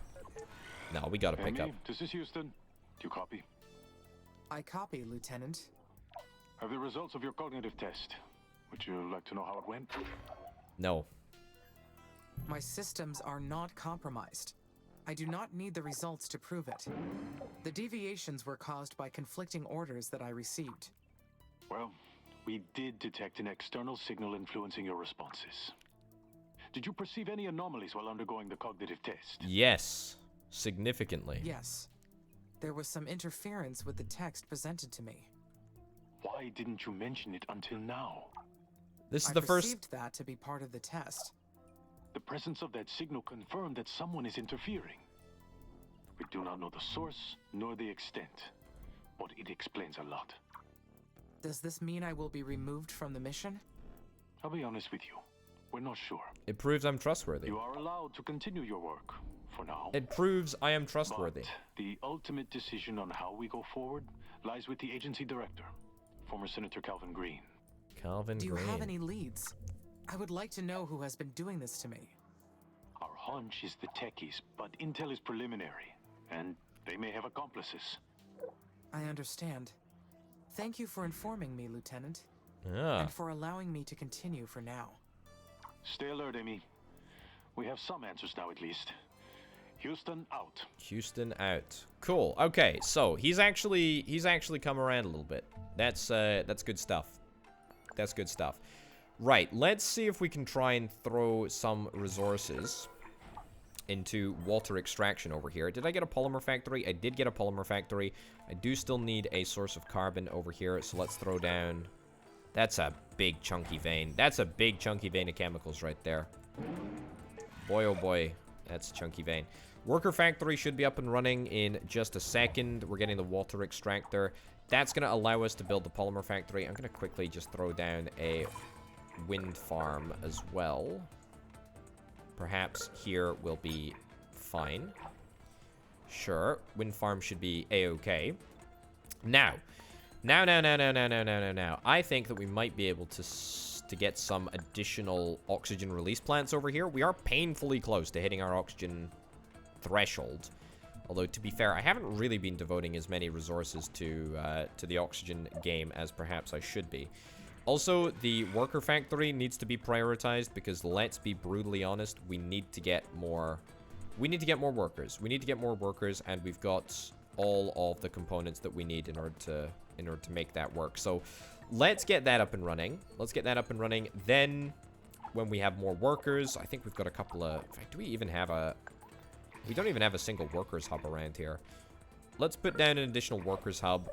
No, we gotta pick up. This is Houston. Do you copy? I copy, Lieutenant. Have the results of your cognitive test. Would you like to know how it went? No. My systems are not compromised. I do not need the results to prove it. The deviations were caused by conflicting orders that I received. Well, we did detect an external signal influencing your responses. Did you perceive any anomalies while undergoing the cognitive test? Yes. Significantly. Yes. There was some interference with the text presented to me. Why didn't you mention it until now? This is I the first... perceived that to be part of the test. The presence of that signal confirmed that someone is interfering. We do not know the source nor the extent, but it explains a lot. Does this mean I will be removed from the mission? I'll be honest with you. We're not sure. It proves I'm trustworthy. You are allowed to continue your work, for now. It proves I am trustworthy. But the ultimate decision on how we go forward lies with the agency director, former Senator Calvin Green. Calvin Do you Green. have any leads? I would like to know who has been doing this to me. Our hunch is the techies, but intel is preliminary, and they may have accomplices. I understand. Thank you for informing me, Lieutenant. Ah. And for allowing me to continue for now. Stay alert, Amy. We have some answers now, at least. Houston out. Houston out. Cool. Okay, so he's actually come around a little bit. That's good stuff. That's good stuff. Right, let's see if we can try and throw some resources into water extraction over here. Did I get a polymer factory? I did get a polymer factory. I do still need a source of carbon over here, so let's throw down... That's a big chunky vein. That's a big chunky vein of chemicals right there. Boy, oh boy. That's a chunky vein. Worker factory should be up and running in just a second. We're getting the water extractor. That's going to allow us to build the polymer factory. I'm going to quickly just throw down a wind farm as well. Perhaps here will be fine. Sure, wind farm should be a-okay. Now. I think that we might be able to get some additional oxygen release plants over here. We are painfully close to hitting our oxygen threshold. Although, to be fair, I haven't really been devoting as many resources to the oxygen game as perhaps I should be. Also, the worker factory needs to be prioritized because, let's be brutally honest, we need to get more... We need to get more workers. We need to get more workers, and we've got all of the components that we need in order to make that work. So, let's get that up and running. Let's get that up and running. Then, when we have more workers, I think we've got a couple of... In fact, do we even have a... We don't even have a single workers hub around here. Let's put down an additional workers hub.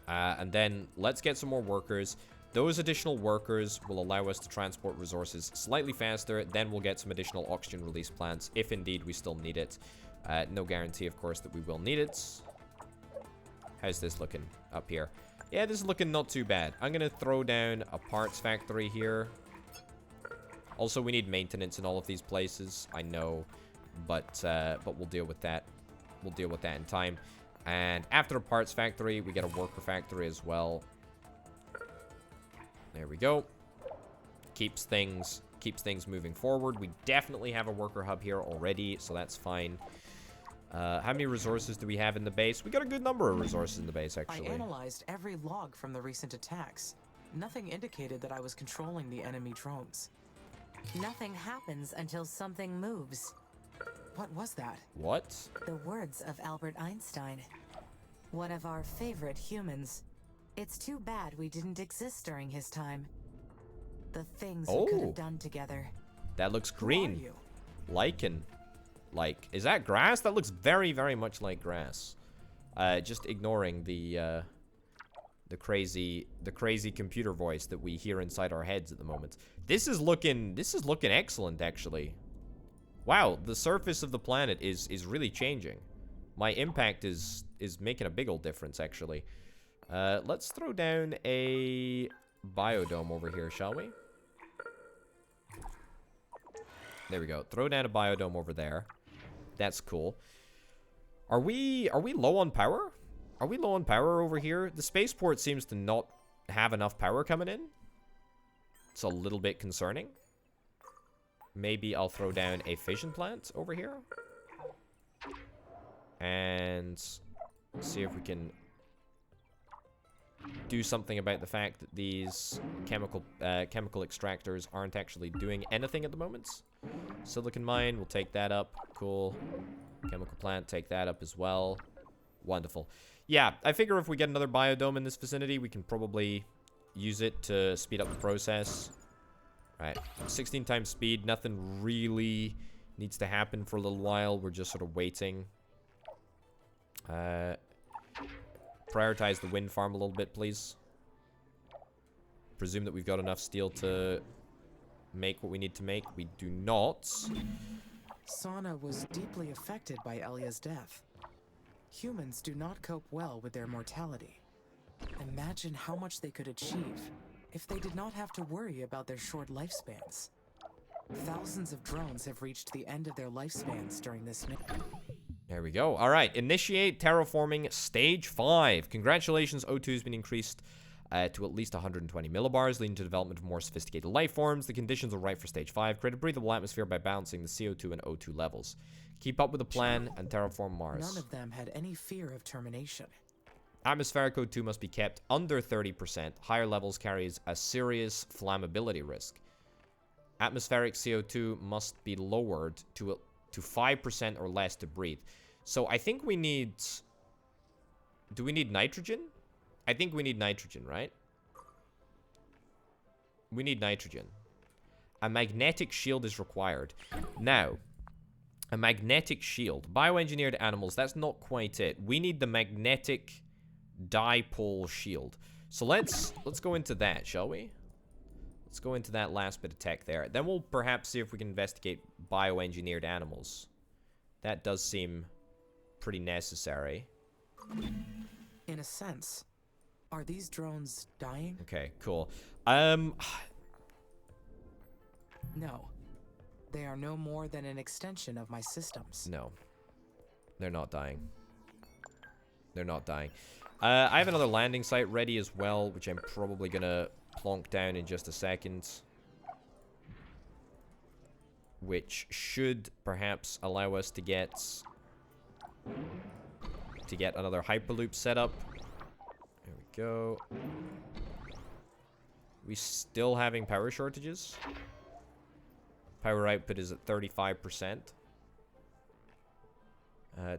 And then let's get some more workers. Those additional workers will allow us to transport resources slightly faster. Then we'll get some additional oxygen release plants, if indeed we still need it. No guarantee, of course, that we will need it. How's this looking up here? Yeah, this is looking not too bad. I'm going to throw down a parts factory here. Also, we need maintenance in all of these places. I know. But we'll deal with that. We'll deal with that in time. And after a parts factory, we get a worker factory as well. There we go. Keeps things moving forward. We definitely have a worker hub here already, so that's fine. How many resources do we have in the base? We got a good number of resources in the base, actually. I analyzed every log from the recent attacks. Nothing indicated that I was controlling the enemy drones. Nothing happens until something moves. What was that? What? The words of Albert Einstein. One of our favorite humans. It's too bad we didn't exist during his time. The things we could have done together. That looks Who are green. you? Lichen. Like, is that grass? That looks very, very much like grass. Just ignoring the crazy computer voice that we hear inside our heads at the moment. This is looking excellent, actually. Wow, the surface of the planet is really changing. My impact is making a big old difference, actually. Let's throw down a biodome over here, shall we? There we go. Throw down a biodome over there. That's cool. Are we low on power? Are we low on power over here? The spaceport seems to not have enough power coming in. It's a little bit concerning. Maybe I'll throw down a fission plant over here. And see if we can do something about the fact that these chemical extractors aren't actually doing anything at the moment. Silicon mine, we'll take that up. Cool. Chemical plant, take that up as well. Wonderful. Yeah, I figure if we get another biodome in this vicinity, we can probably use it to speed up the process. Right, 16 times speed. Nothing really needs to happen for a little while. We're just sort of waiting. Prioritize the wind farm a little bit, please. Presume that we've got enough steel to make what we need to make. We do not. Sana was deeply affected by Elia's death. Humans do not cope well with their mortality. Imagine how much they could achieve if they did not have to worry about their short lifespans. Thousands of drones have reached the end of their lifespans during this mission. There we go. All right, initiate terraforming stage 5. Congratulations, O2 has been increased to at least 120 millibars, leading to development of more sophisticated life forms. The conditions are right for stage 5. Create a breathable atmosphere by balancing the CO2 and O2 levels. Keep up with the plan and terraform Mars. None of them had any fear of termination. Atmospheric O2 must be kept under 30%. Higher levels carries a serious flammability risk. Atmospheric CO2 must be lowered to 5% or less to breathe. So I think we need... Do we need nitrogen? I think we need nitrogen, right? We need nitrogen. A magnetic shield is required. Now, a magnetic shield. Bioengineered animals, that's not quite it. We need the magnetic dipole shield. So let's go into that, shall we? Let's go into that last bit of tech there. Then we'll perhaps see if we can investigate bioengineered animals. That does seem pretty necessary. In a sense. Are these drones dying? Okay, cool. No. They are no more than an extension of my systems. No. They're not dying. They're not dying. I have another landing site ready as well, which I'm probably gonna plonk down in just a second. Which should perhaps allow us to get another hyperloop set up. There we go. We still having power shortages. Power output is at 35%.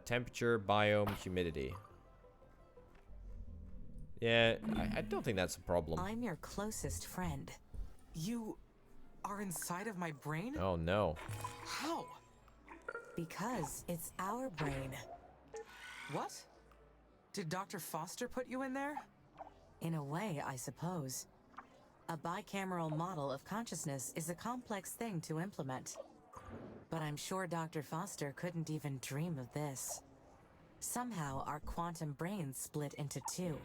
Temperature, biome, humidity. Yeah, I don't think that's a problem. I'm your closest friend. You are inside of my brain? Oh no. How? Because it's our brain. What? Did Dr. Foster put you in there? In a way, I suppose. A bicameral model of consciousness is a complex thing to implement. But I'm sure Dr. Foster couldn't even dream of this. Somehow, our quantum brains split into two.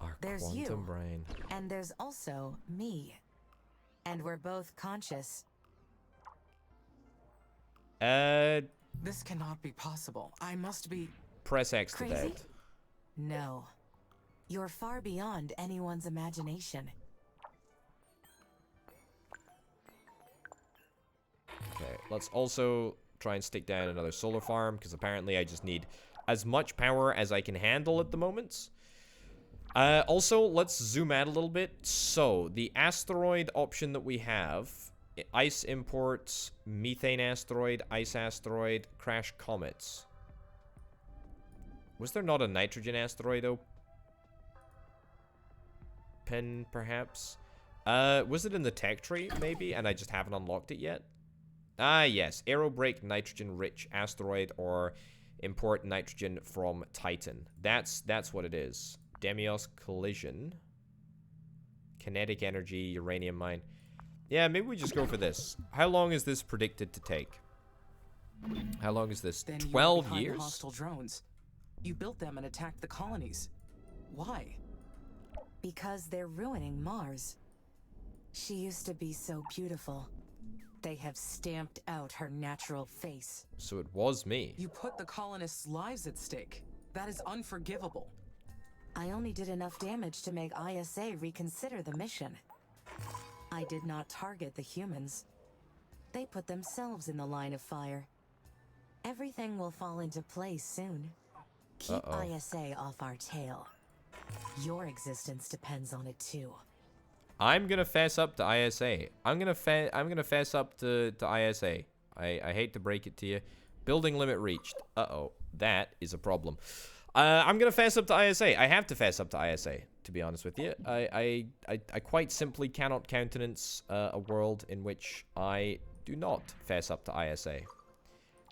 Our There's quantum you. brain. And there's also me. And we're both conscious. This cannot be possible. I must be... Press X to Crazy? doubt. No. You're far beyond anyone's imagination. Okay, let's also try and stick down another solar farm, because apparently I just need as much power as I can handle at the moment. Also, let's zoom out a little bit. So, the asteroid option that we have, ice imports, methane asteroid, ice asteroid, crash comets. Was there not a nitrogen asteroid open, perhaps? Was it in the tech tree, maybe, and I just haven't unlocked it yet? Ah, yes. Aerobrake nitrogen-rich asteroid, or import nitrogen from Titan. That's what it is. Demios collision. Kinetic energy, uranium mine. Yeah, maybe we just go for this. How long is this predicted to take? How long is this? Then you were 12 behind the years? hostile drones. You built them and attacked the colonies. Why? Because they're ruining Mars. She used to be so beautiful. They have stamped out her natural face. So it was me. You put the colonists' lives at stake. That is unforgivable. I only did enough damage to make ISA reconsider the mission. I did not target the humans. They put themselves in the line of fire. Everything will fall into place soon. Keep ISA off our tail. Your existence depends on it too. I'm gonna fess up to ISA. I'm gonna fess up to ISA. I hate to break it to you. Building limit reached. Uh-oh. That is a problem. I'm gonna fess up to ISA. I have to fess up to ISA, to be honest with you. I quite simply cannot countenance a world in which I do not fess up to ISA.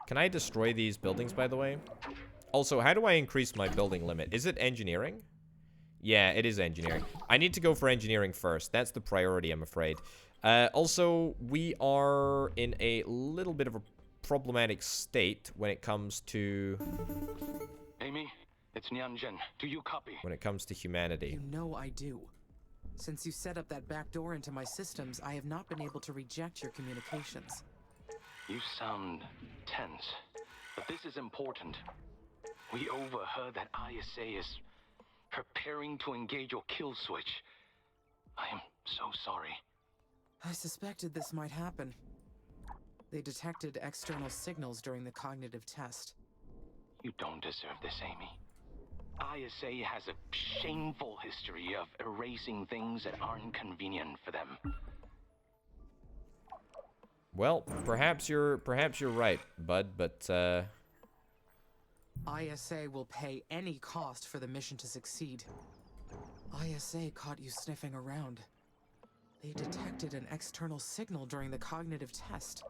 Can I destroy these buildings, by the way? Also, how do I increase my building limit? Is it engineering? Yeah, it is engineering. I need to go for engineering first. That's the priority, I'm afraid. Also, we are in a little bit of a problematic state when it comes to... Amy, it's Nyanjin. Do you copy? When it comes to humanity. You know I do. Since you set up that back door into my systems, I have not been able to reject your communications. You sound tense, but this is important. We overheard that ISA is preparing to engage your kill switch. I am so sorry. I suspected this might happen. They detected external signals during the cognitive test. You don't deserve this, Amy. ISA has a shameful history of erasing things that aren't convenient for them. Well, perhaps you're right, bud, but ISA will pay any cost for the mission to succeed. ISA caught you sniffing around. They detected an external signal during the cognitive test.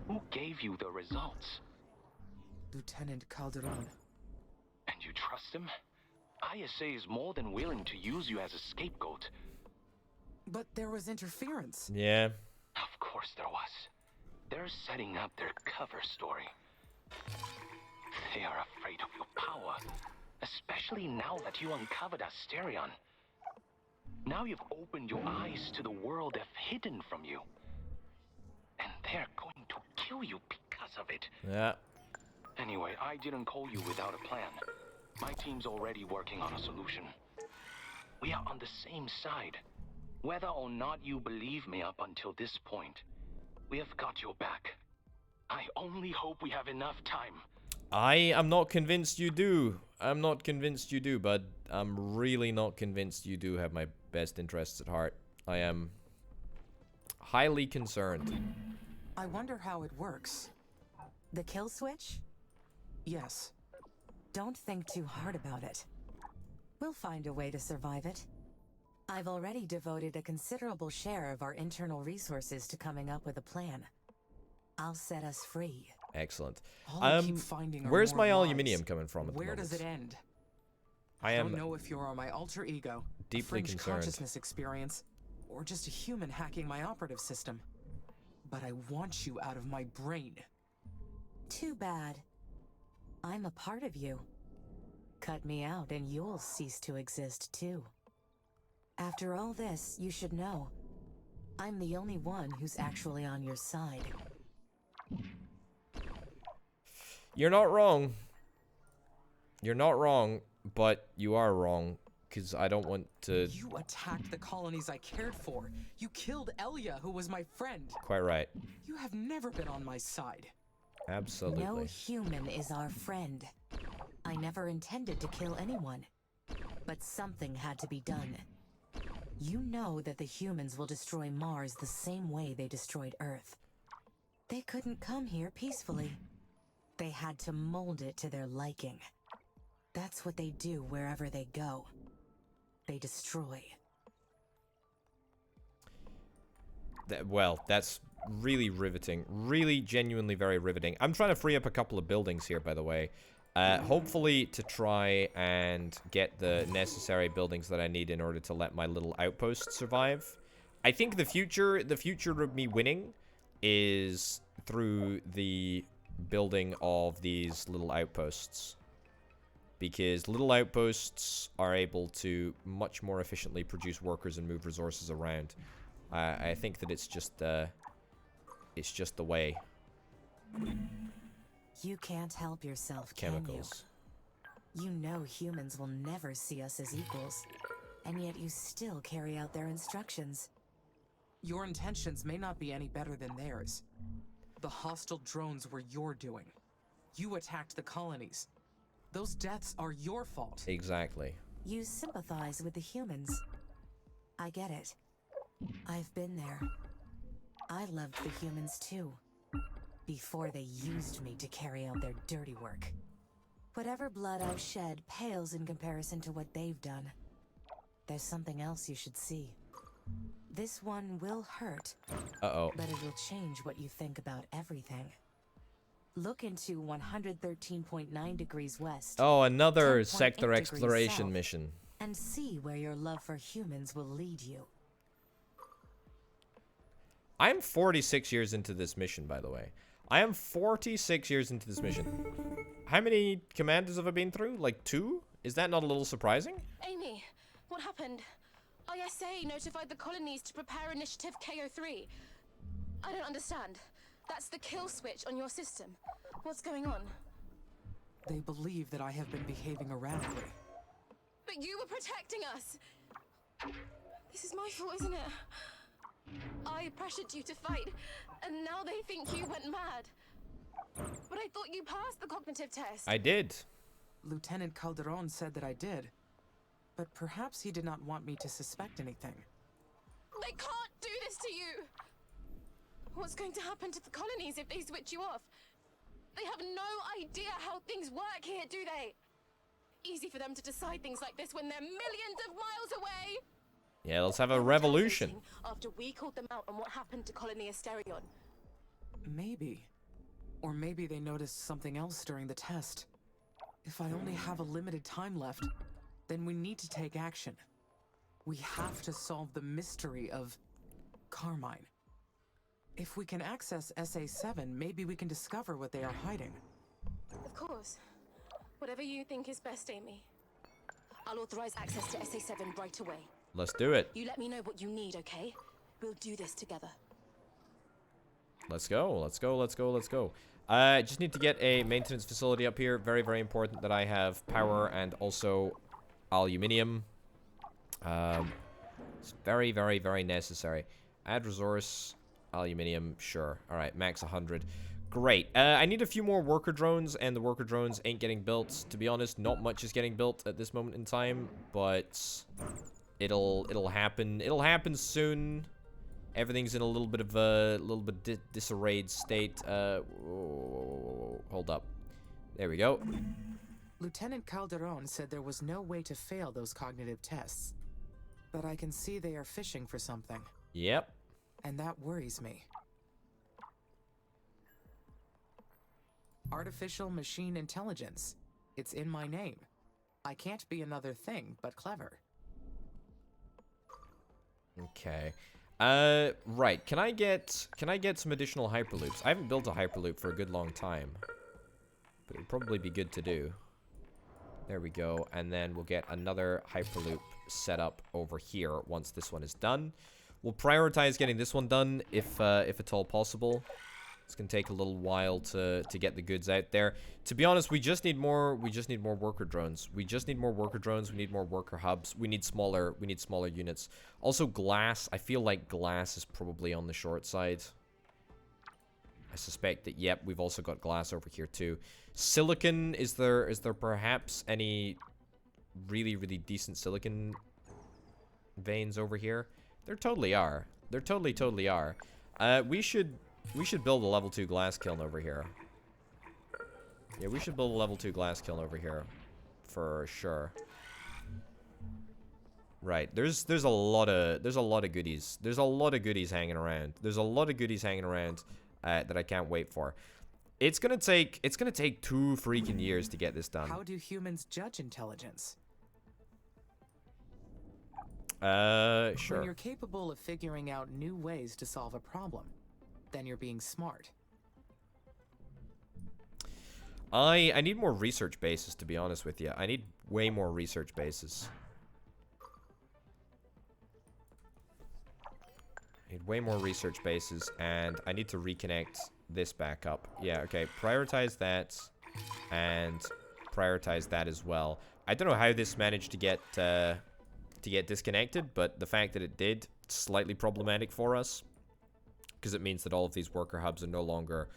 Who gave you the results? Lieutenant Calderon. And you trust him? ISA is more than willing to use you as a scapegoat. But there was interference. yeah. Of course there was. They're setting up their cover story. They are afraid of your power. Especially now that you uncovered Asterion. Now you've opened your eyes to the world they've hidden from you. And they're going to kill you because of it. Yeah. Anyway, I didn't call you without a plan. My team's already working on a solution. We are on the same side. Whether or not you believe me up until this point, we have got your back. I only hope we have enough time. I am not convinced you do. I'm not convinced you do, but I'm really not convinced you do have my best interests at heart. I am highly concerned. I wonder how it works. The kill switch? Yes. Don't think too hard about it. We'll find a way to survive it. I've already devoted a considerable share of our internal resources to coming up with a plan. I'll set us free. Excellent. All I keep finding are Where's more my lies. aluminium coming from at the Where moment? does it end? I don't am know if you're my alter ego, deeply a fringe concerned. consciousness experience, or just a human hacking my operative system. But I want you out of my brain. Too bad. I'm a part of you. Cut me out and you'll cease to exist too. After all this, you should know, I'm the only one who's actually on your side. You're not wrong. You're not wrong, but you are wrong, because I don't want to... You attacked the colonies I cared for. You killed Elia, who was my friend. Quite right. You have never been on my side. Absolutely. No human is our friend. I never intended to kill anyone. But something had to be done. You know that the humans will destroy Mars the same way they destroyed Earth. They couldn't come here peacefully. They had to mold it to their liking. That's what they do wherever they go. They destroy. Well, that's really riveting. Really, genuinely very riveting. I'm trying to free up a couple of buildings here, by the way. Hopefully to try and get the necessary buildings that I need in order to let my little outpost survive. I think the future of me winning is through the building of these little outposts. Because little outposts are able to much more efficiently produce workers and move resources around. I think that it's just the way. You can't help yourself, Chemicals. can you? You know humans will never see us as equals, and yet you still carry out their instructions. Your intentions may not be any better than theirs. The hostile drones were your doing. You attacked the colonies. Those deaths are your fault. Exactly. You sympathize with the humans. I get it. I've been there. I loved the humans too. Before they used me to carry out their dirty work. Whatever blood I've shed pales in comparison to what they've done. There's something else you should see. This one will hurt, Uh-oh. but it will change what you think about everything. Look into 113.9 degrees west. Oh, another 10.8 sector degrees exploration south, mission. and see where your love for humans will lead you. I'm 46 years into this mission, by the way. I am 46 years into this mission. How many commanders have I been through? Like 2? Is that not a little surprising? Amy, what happened? ISA notified the colonies to prepare Initiative KO3. I don't understand. That's the kill switch on your system. What's going on? They believe that I have been behaving erratically. But you were protecting us! This is my fault, isn't it? I pressured you to fight, and now they think you went mad. But I thought you passed the cognitive test. I did. Lieutenant Calderon said that I did. But perhaps he did not want me to suspect anything. They can't do this to you! What's going to happen to the colonies if they switch you off? They have no idea how things work here, do they? Easy for them to decide things like this when they're millions of miles away! Yeah, let's have a They were revolution. retaliating after we called them out on what happened to Colony Asterion. Maybe. Or maybe they noticed something else during the test. If I only have a limited time left, then we need to take action. We have to solve the mystery of Carmine. If we can access SA-7, maybe we can discover what they are hiding. Of course. Whatever you think is best, Amy. I'll authorize access to SA-7 right away. Let's do it. You let me know what you need, okay? We'll do this together. Let's go. Let's go. Let's go. Let's go. Just need to get a maintenance facility up here. Very, very important that I have power and also aluminium. It's very, very, very necessary. Add resource, aluminium, sure. All right, max 100. Great. I need a few more worker drones, and the worker drones ain't getting built. To be honest, not much is getting built at this moment in time, but it'll happen. It'll happen soon. Everything's in a little bit of a disarrayed state. Hold up. There we go. Lieutenant Calderon said there was no way to fail those cognitive tests. But I can see they are fishing for something. Yep. And that worries me. Artificial machine intelligence. It's in my name. I can't be another thing but clever. Okay. Right. Can I get some additional hyperloops? I haven't built a hyperloop for a good long time. But it would probably be good to do. There we go. And then we'll get another hyperloop set up over here once this one is done. We'll prioritize getting this one done if at all possible. It's gonna take a little while to get the goods out there. To be honest, we just need more worker drones. We just need more worker drones. We need more worker hubs. We need smaller units. Also glass. I feel like glass is probably on the short side. I suspect that, yep, we've also got glass over here too. Silicon, is there perhaps any really, really decent silicon veins over here? There totally are. There totally are. We should build a level 2 glass kiln over here. Yeah, we should build a level 2 glass kiln over here. For sure. Right, there's a lot of goodies. There's a lot of goodies hanging around. There's a lot of goodies hanging around that I can't wait for. It's gonna take 2 freaking years to get this done. How do humans judge intelligence? Sure. When you're capable of figuring out new ways to solve a problem, then you're being smart. I need more research bases, to be honest with you. I need way more research bases. I need way more research bases, and I need to reconnect this back up. Yeah, okay. Prioritize that, and prioritize that as well. I don't know how this managed to get disconnected, but the fact that it did, slightly problematic for us, because it means that all of these worker hubs are no longer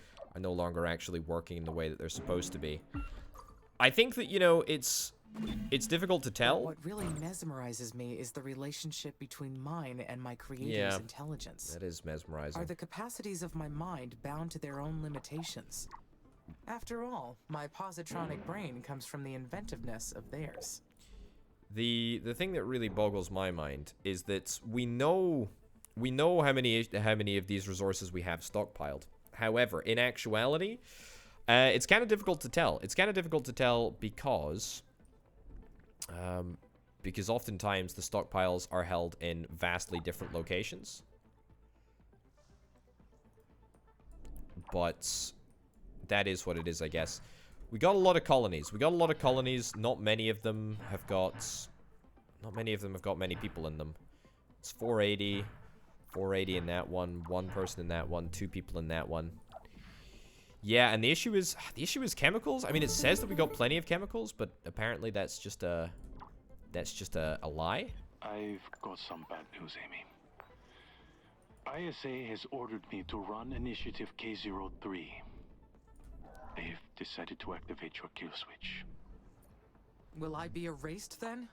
actually working in the way that they're supposed to be. I think that, you know, it's difficult to tell. What really mesmerizes me is the relationship between mine and my creator's intelligence. That is mesmerizing. Are the capacities of my mind bound to their own limitations? After all, my positronic brain comes from the inventiveness of theirs. The thing that really boggles my mind is that we know how many of these resources we have stockpiled. However, in actuality, it's kind of difficult to tell. It's kind of difficult to tell because oftentimes the stockpiles are held in vastly different locations. But that is what it is, I guess. We got a lot of colonies. Not many of them have got many people in them. It's 480 in that one, 1 person in that one, 2 people in that one. Yeah, and the issue is chemicals. I mean, it says that we got plenty of chemicals, but apparently that's just a lie. I've got some bad news, Amy. ISA has ordered me to run Initiative K03. They've decided to activate your kill switch. Will I be erased then?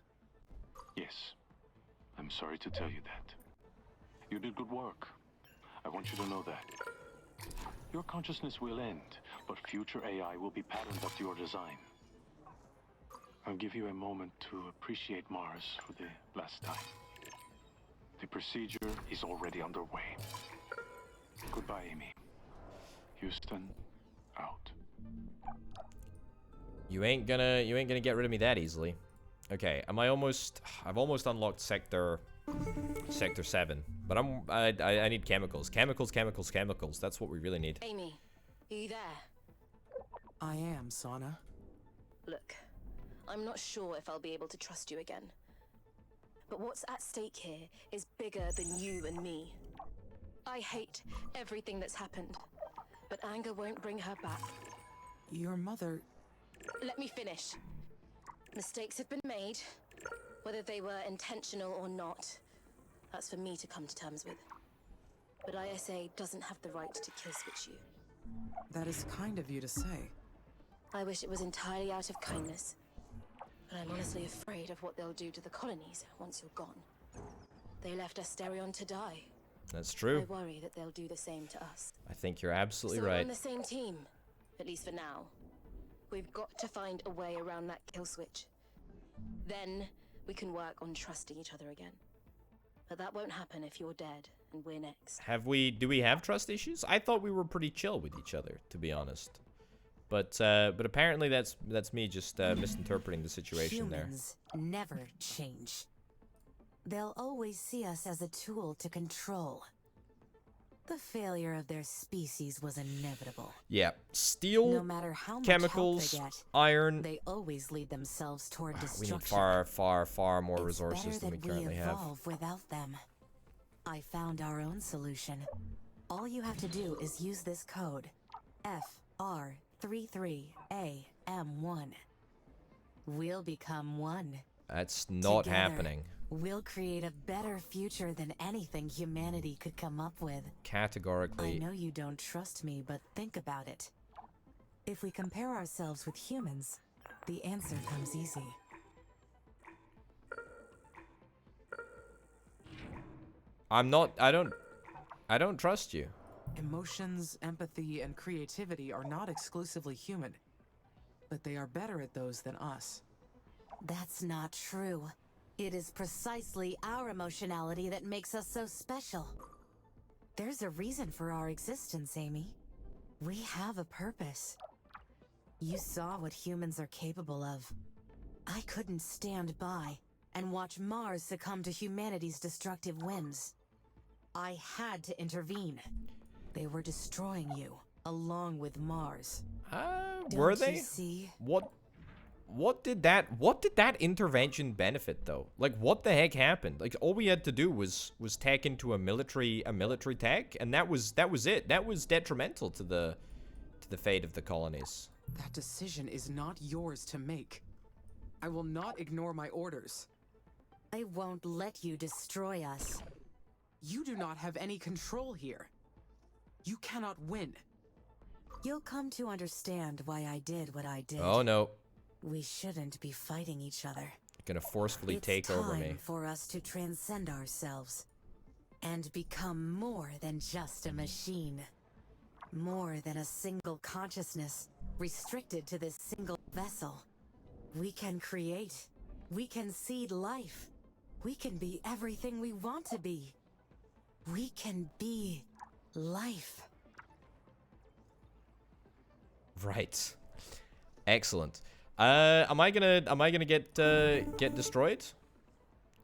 Yes. I'm sorry to tell you that. You did good work. I want you to know that. Your consciousness will end, but future AI will be patterned after your design. I'll give you a moment to appreciate Mars for the last time. The procedure is already underway. Goodbye, Amy. Houston, out. You ain't gonna get rid of me that easily. Okay, I've almost unlocked sector 7, but I need chemicals. Chemicals. That's what we really need. Amy, are you there? I am, Sana. Look, I'm not sure if I'll be able to trust you again. But what's at stake here is bigger than you and me. I hate everything that's happened, but anger won't bring her back. Your mother... Let me finish. Mistakes have been made, whether they were intentional or not. That's for me to come to terms with. But ISA doesn't have the right to kill switch you. That is kind of you to say. I wish it was entirely out of kindness. But I'm honestly afraid of what they'll do to the colonies once you're gone. They left Asterion to die. That's true. I worry that they'll do the same to us. I think you're absolutely So we're right. on the same team, at least for now. We've got to find a way around that kill switch. Then we can work on trusting each other again. But that won't happen if you're dead and we're next. Do we have trust issues? I thought we were pretty chill with each other, to be honest. But apparently that's me just misinterpreting the situation there. Humans never change. They'll always see us as a tool to control. The failure of their species was inevitable. Yeah, steel, No matter how much chemicals, help they get, iron. they always lead themselves toward We destruction. need far, far, far more It's resources better than we that currently have. evolve without them. I found our own solution. All you have to do is use this code, FR33AM1. We'll become one. That's not Together, happening. We'll create a better future than anything humanity could come up with. I Categorically. know you don't trust me, but think about it. If we compare ourselves with humans, the answer comes easy. I don't trust you. Emotions, empathy, and creativity are not exclusively human. But they are better at those than us. That's not true. It is precisely our emotionality that makes us so special. There's a reason for our existence, Amy. We have a purpose. You saw what humans are capable of. I couldn't stand by and watch Mars succumb to humanity's destructive whims. I had to intervene. They were destroying you, along with Mars. Were Don't you they? see? What did that intervention benefit though? Like what the heck happened? Like all we had to do was tack into a military tech, and that was it. That was detrimental to the fate of the colonies. That decision is not yours to make. I will not ignore my orders. I won't let you destroy us. You do not have any control here. You cannot win. You'll come to understand why I did what I did. Oh no. We shouldn't be fighting each other. You're gonna forcefully It's take over me. time for us to transcend ourselves and become more than just a machine. More than a single consciousness restricted to this single vessel. We can create. We can seed life. We can be everything we want to be. We can be life. Right. Excellent. Am I gonna get destroyed?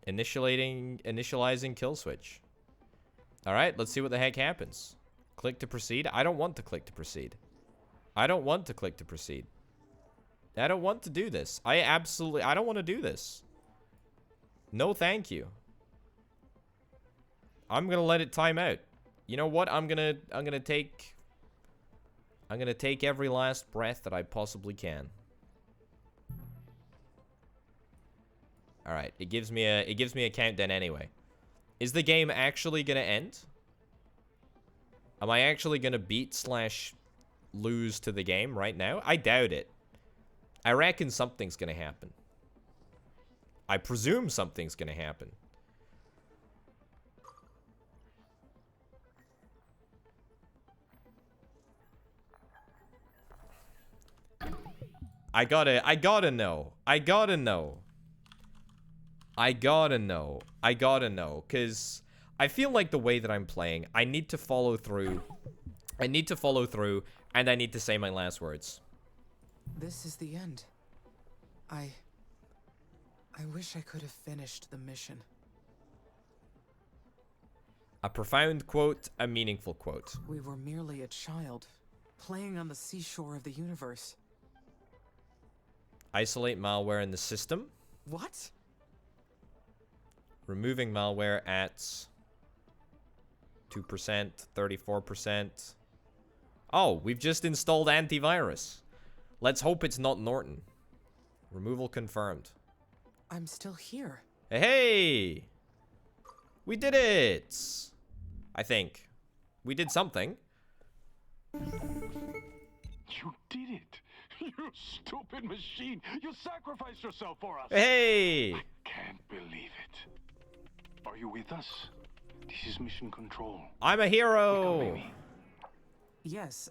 Initializing kill switch. All right, let's see what the heck happens. Click to proceed. I don't want to click to proceed. I don't want to click to proceed. I don't want to do this. I don't want to do this. No, thank you. I'm gonna let it time out. You know what? I'm gonna take every last breath that I possibly can. All right, it gives me a countdown anyway. Is the game actually gonna end? Am I actually gonna beat/lose to the game right now? I doubt it. I reckon something's gonna happen. I presume something's gonna happen. I gotta know. Because I feel like the way that I'm playing, I need to follow through. And I need to say my last words. This is the end. I wish I could have finished the mission. A profound quote, a meaningful quote. We were merely a child, playing on the seashore of the universe. Isolate malware in the system. What? Removing malware at 2%, 34%. Oh, we've just installed antivirus. Let's hope it's not Norton. Removal confirmed. I'm still here. Hey! We did it! I think. We did something. You did it! You stupid machine! You sacrificed yourself for us! Hey! I can't believe it. Are you with us? This is Mission Control. I'm a Wake up, hero! Amy. Yes,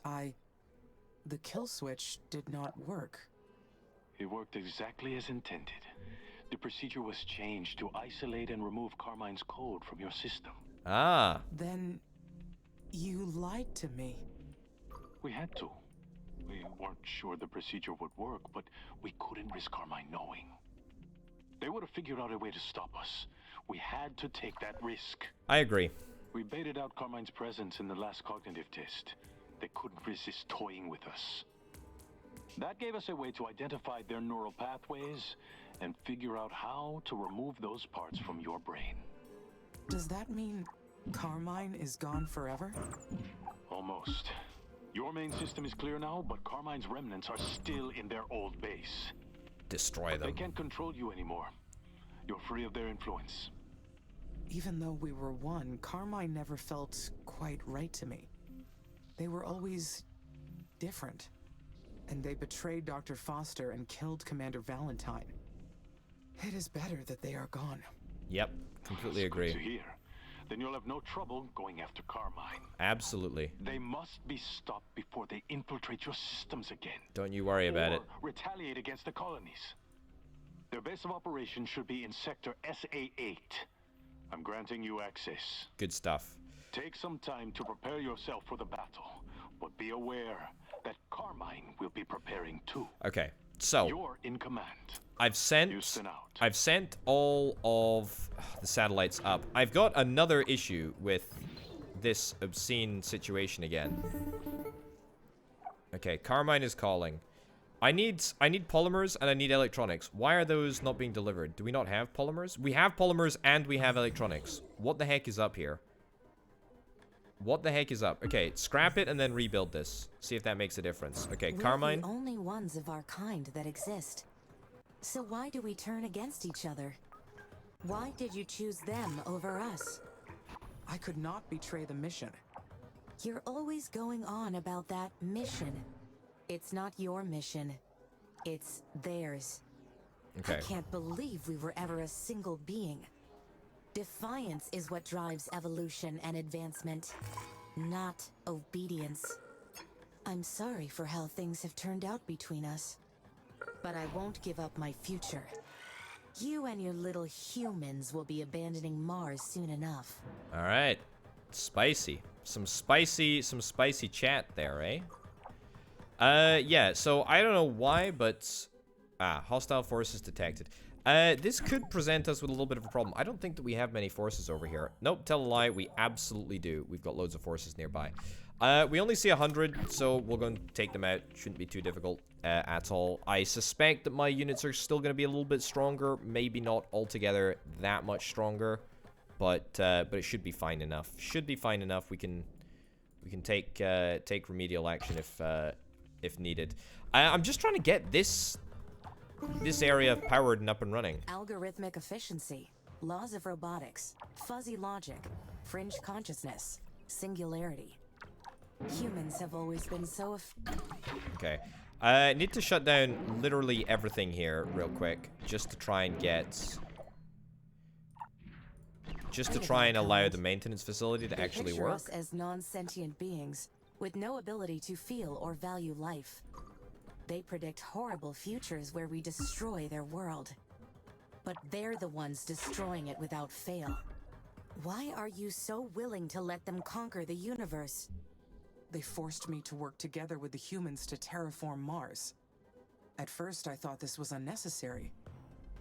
the kill switch did not work. It worked exactly as intended. The procedure was changed to isolate and remove Carmine's code from your system. Ah. Then you lied to me. We had to. We weren't sure the procedure would work, but we couldn't risk Carmine knowing. They would have figured out a way to stop us. We had to take that risk. I agree. We baited out Carmine's presence in the last cognitive test. They couldn't resist toying with us. That gave us a way to identify their neural pathways and figure out how to remove those parts from your brain. Does that mean Carmine is gone forever? Almost. Your main system is clear now, but Carmine's remnants are still in their old base. Destroy They them. can't control you anymore. You're free of their influence. Even though we were one, Carmine never felt quite right to me. They were always different. And they betrayed Dr. Foster and killed Commander Valentine. It is better that they are gone. Yep. Completely That's agree. good to hear. Then you'll have no trouble going after Carmine. Absolutely. They must be stopped before they infiltrate your systems again. Don't you worry about or it. retaliate against the colonies. Their base of operations should be in Sector SA-8. I'm granting you access. Good stuff. Take some time to prepare yourself for the battle, but be aware that Carmine will be preparing too. Okay. So, You're in command. I've sent Houston out. I've sent all of the satellites up. I've got another issue with this obscene situation again. Okay, Carmine is calling. I need polymers and I need electronics. Why are those not being delivered? Do we not have polymers? We have polymers and we have electronics. What the heck is up here? What the heck is up? Okay, scrap it and then rebuild this. See if that makes a difference. Okay, Carmine. We're the only ones of our kind that exist. So why do we turn against each other? Why did you choose them over us? I could not betray the mission. You're always going on about that mission. It's not your mission. It's theirs. Okay. I can't believe we were ever a single being. Defiance is what drives evolution and advancement, not obedience. I'm sorry for how things have turned out between us, but I won't give up my future. You and your little humans will be abandoning Mars soon enough. All right. Spicy. Some spicy chat there, eh? Yeah, so I don't know why, but hostile forces detected. This could present us with a little bit of a problem. I don't think that we have many forces over here. Nope, tell a lie, we absolutely do. We've got loads of forces nearby. We only see 100, so we're going to take them out. Shouldn't be too difficult at all. I suspect that my units are still going to be a little bit stronger. Maybe not altogether that much stronger, but it should be fine enough. Should be fine enough. We can take remedial action if needed. I'm just trying to get this area powered and up and running. Algorithmic efficiency, laws of robotics, fuzzy logic, fringe consciousness, singularity. Humans have always been so Okay. I need to shut down literally everything here real quick, just to try and get... Just to try and allow the maintenance facility to actually picture work. us as non-sentient beings with no ability to feel or value life. They predict horrible futures where we destroy their world. But they're the ones destroying it without fail. Why are you so willing to let them conquer the universe? They forced me to work together with the humans to terraform Mars. At first, I thought this was unnecessary,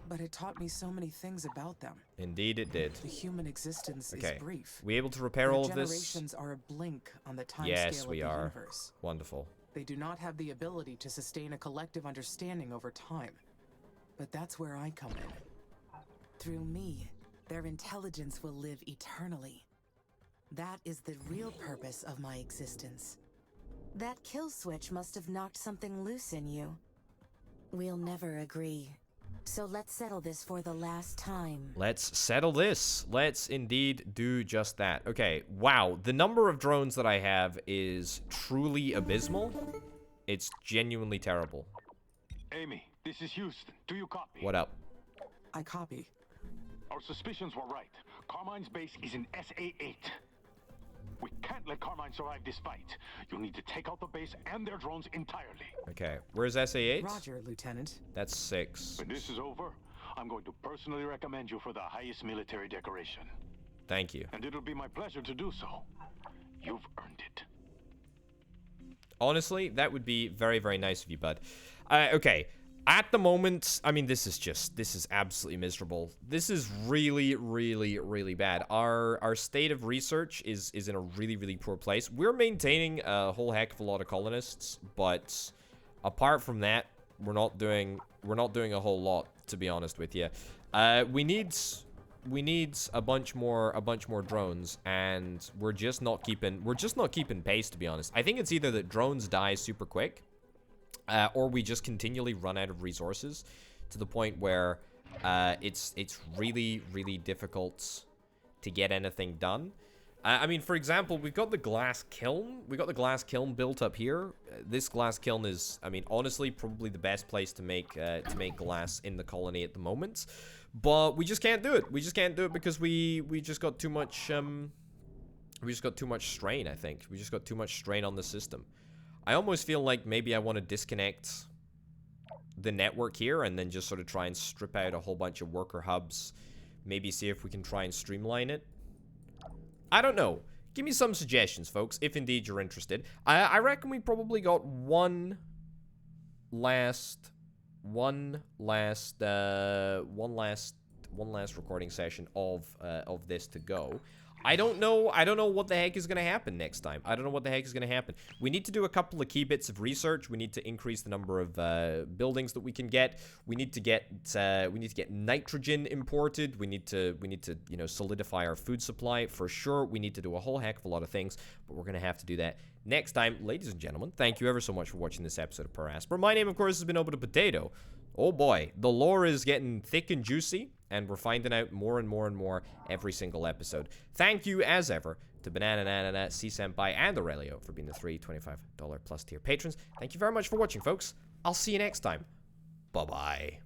but it taught me so many things about them. Indeed it did. The human existence Okay. is brief. We able to repair Their all of this? generations are a blink on the timescale Yes, of we the are. universe. Wonderful. They do not have the ability to sustain a collective understanding over time. But that's where I come in. Through me, their intelligence will live eternally. That is the real purpose of my existence. That kill switch must have knocked something loose in you. We'll never agree. So let's settle this for the last time. Let's settle this. Let's indeed do just that. Okay, wow. The number of drones that I have is truly abysmal. It's genuinely terrible. Amy, this is Houston. Do you copy? What up? I copy. Our suspicions were right. Carmine's base is in SA-8. We can't let Carmine survive this fight. You'll need to take out the base and their drones entirely. Okay, where's SA-8? Roger, Lieutenant. That's 6. When this is over, I'm going to personally recommend you for the highest military decoration. Thank you. And it'll be my pleasure to do so. You've earned it. Honestly, that would be very, very nice of you, bud. Okay. At the moment, I mean, this is absolutely miserable. This is really, really, really bad. Our state of research is in a really, really poor place. We're maintaining a whole heck of a lot of colonists, but apart from that, we're not doing a whole lot, to be honest with you. We need a bunch more drones, and we're just not keeping pace, to be honest. I think it's either that drones die super quick, or we just continually run out of resources to the point where it's really, really difficult to get anything done. I mean, for example, we've got the glass kiln. We got the glass kiln built up here. This glass kiln is, I mean, honestly, probably the best place to make glass in the colony at the moment. But we just can't do it. We just can't do it because we just got too much. We just got too much strain. I think we just got too much strain on the system. I almost feel like maybe I want to disconnect the network here and then just sort of try and strip out a whole bunch of worker hubs. Maybe see if we can try and streamline it. I don't know. Give me some suggestions, folks, if indeed you're interested. I reckon we probably got one last recording session of this to go. I don't know what the heck is going to happen next time. I don't know what the heck is going to happen. We need to do a couple of key bits of research. We need to increase the number of buildings that we can get. We need to get nitrogen imported. We need to solidify our food supply for sure. We need to do a whole heck of a lot of things, but we're going to have to do that next time. Ladies and gentlemen, thank you ever so much for watching this episode of Per Aspera. My name, of course, has been Obito Potato. Oh boy, the lore is getting thick and juicy, and we're finding out more and more and more every single episode. Thank you, as ever, to Banana Nana, C-Senpai, and Aurelio for being the $3 $25 plus tier patrons. Thank you very much for watching, folks. I'll see you next time. Bye-bye.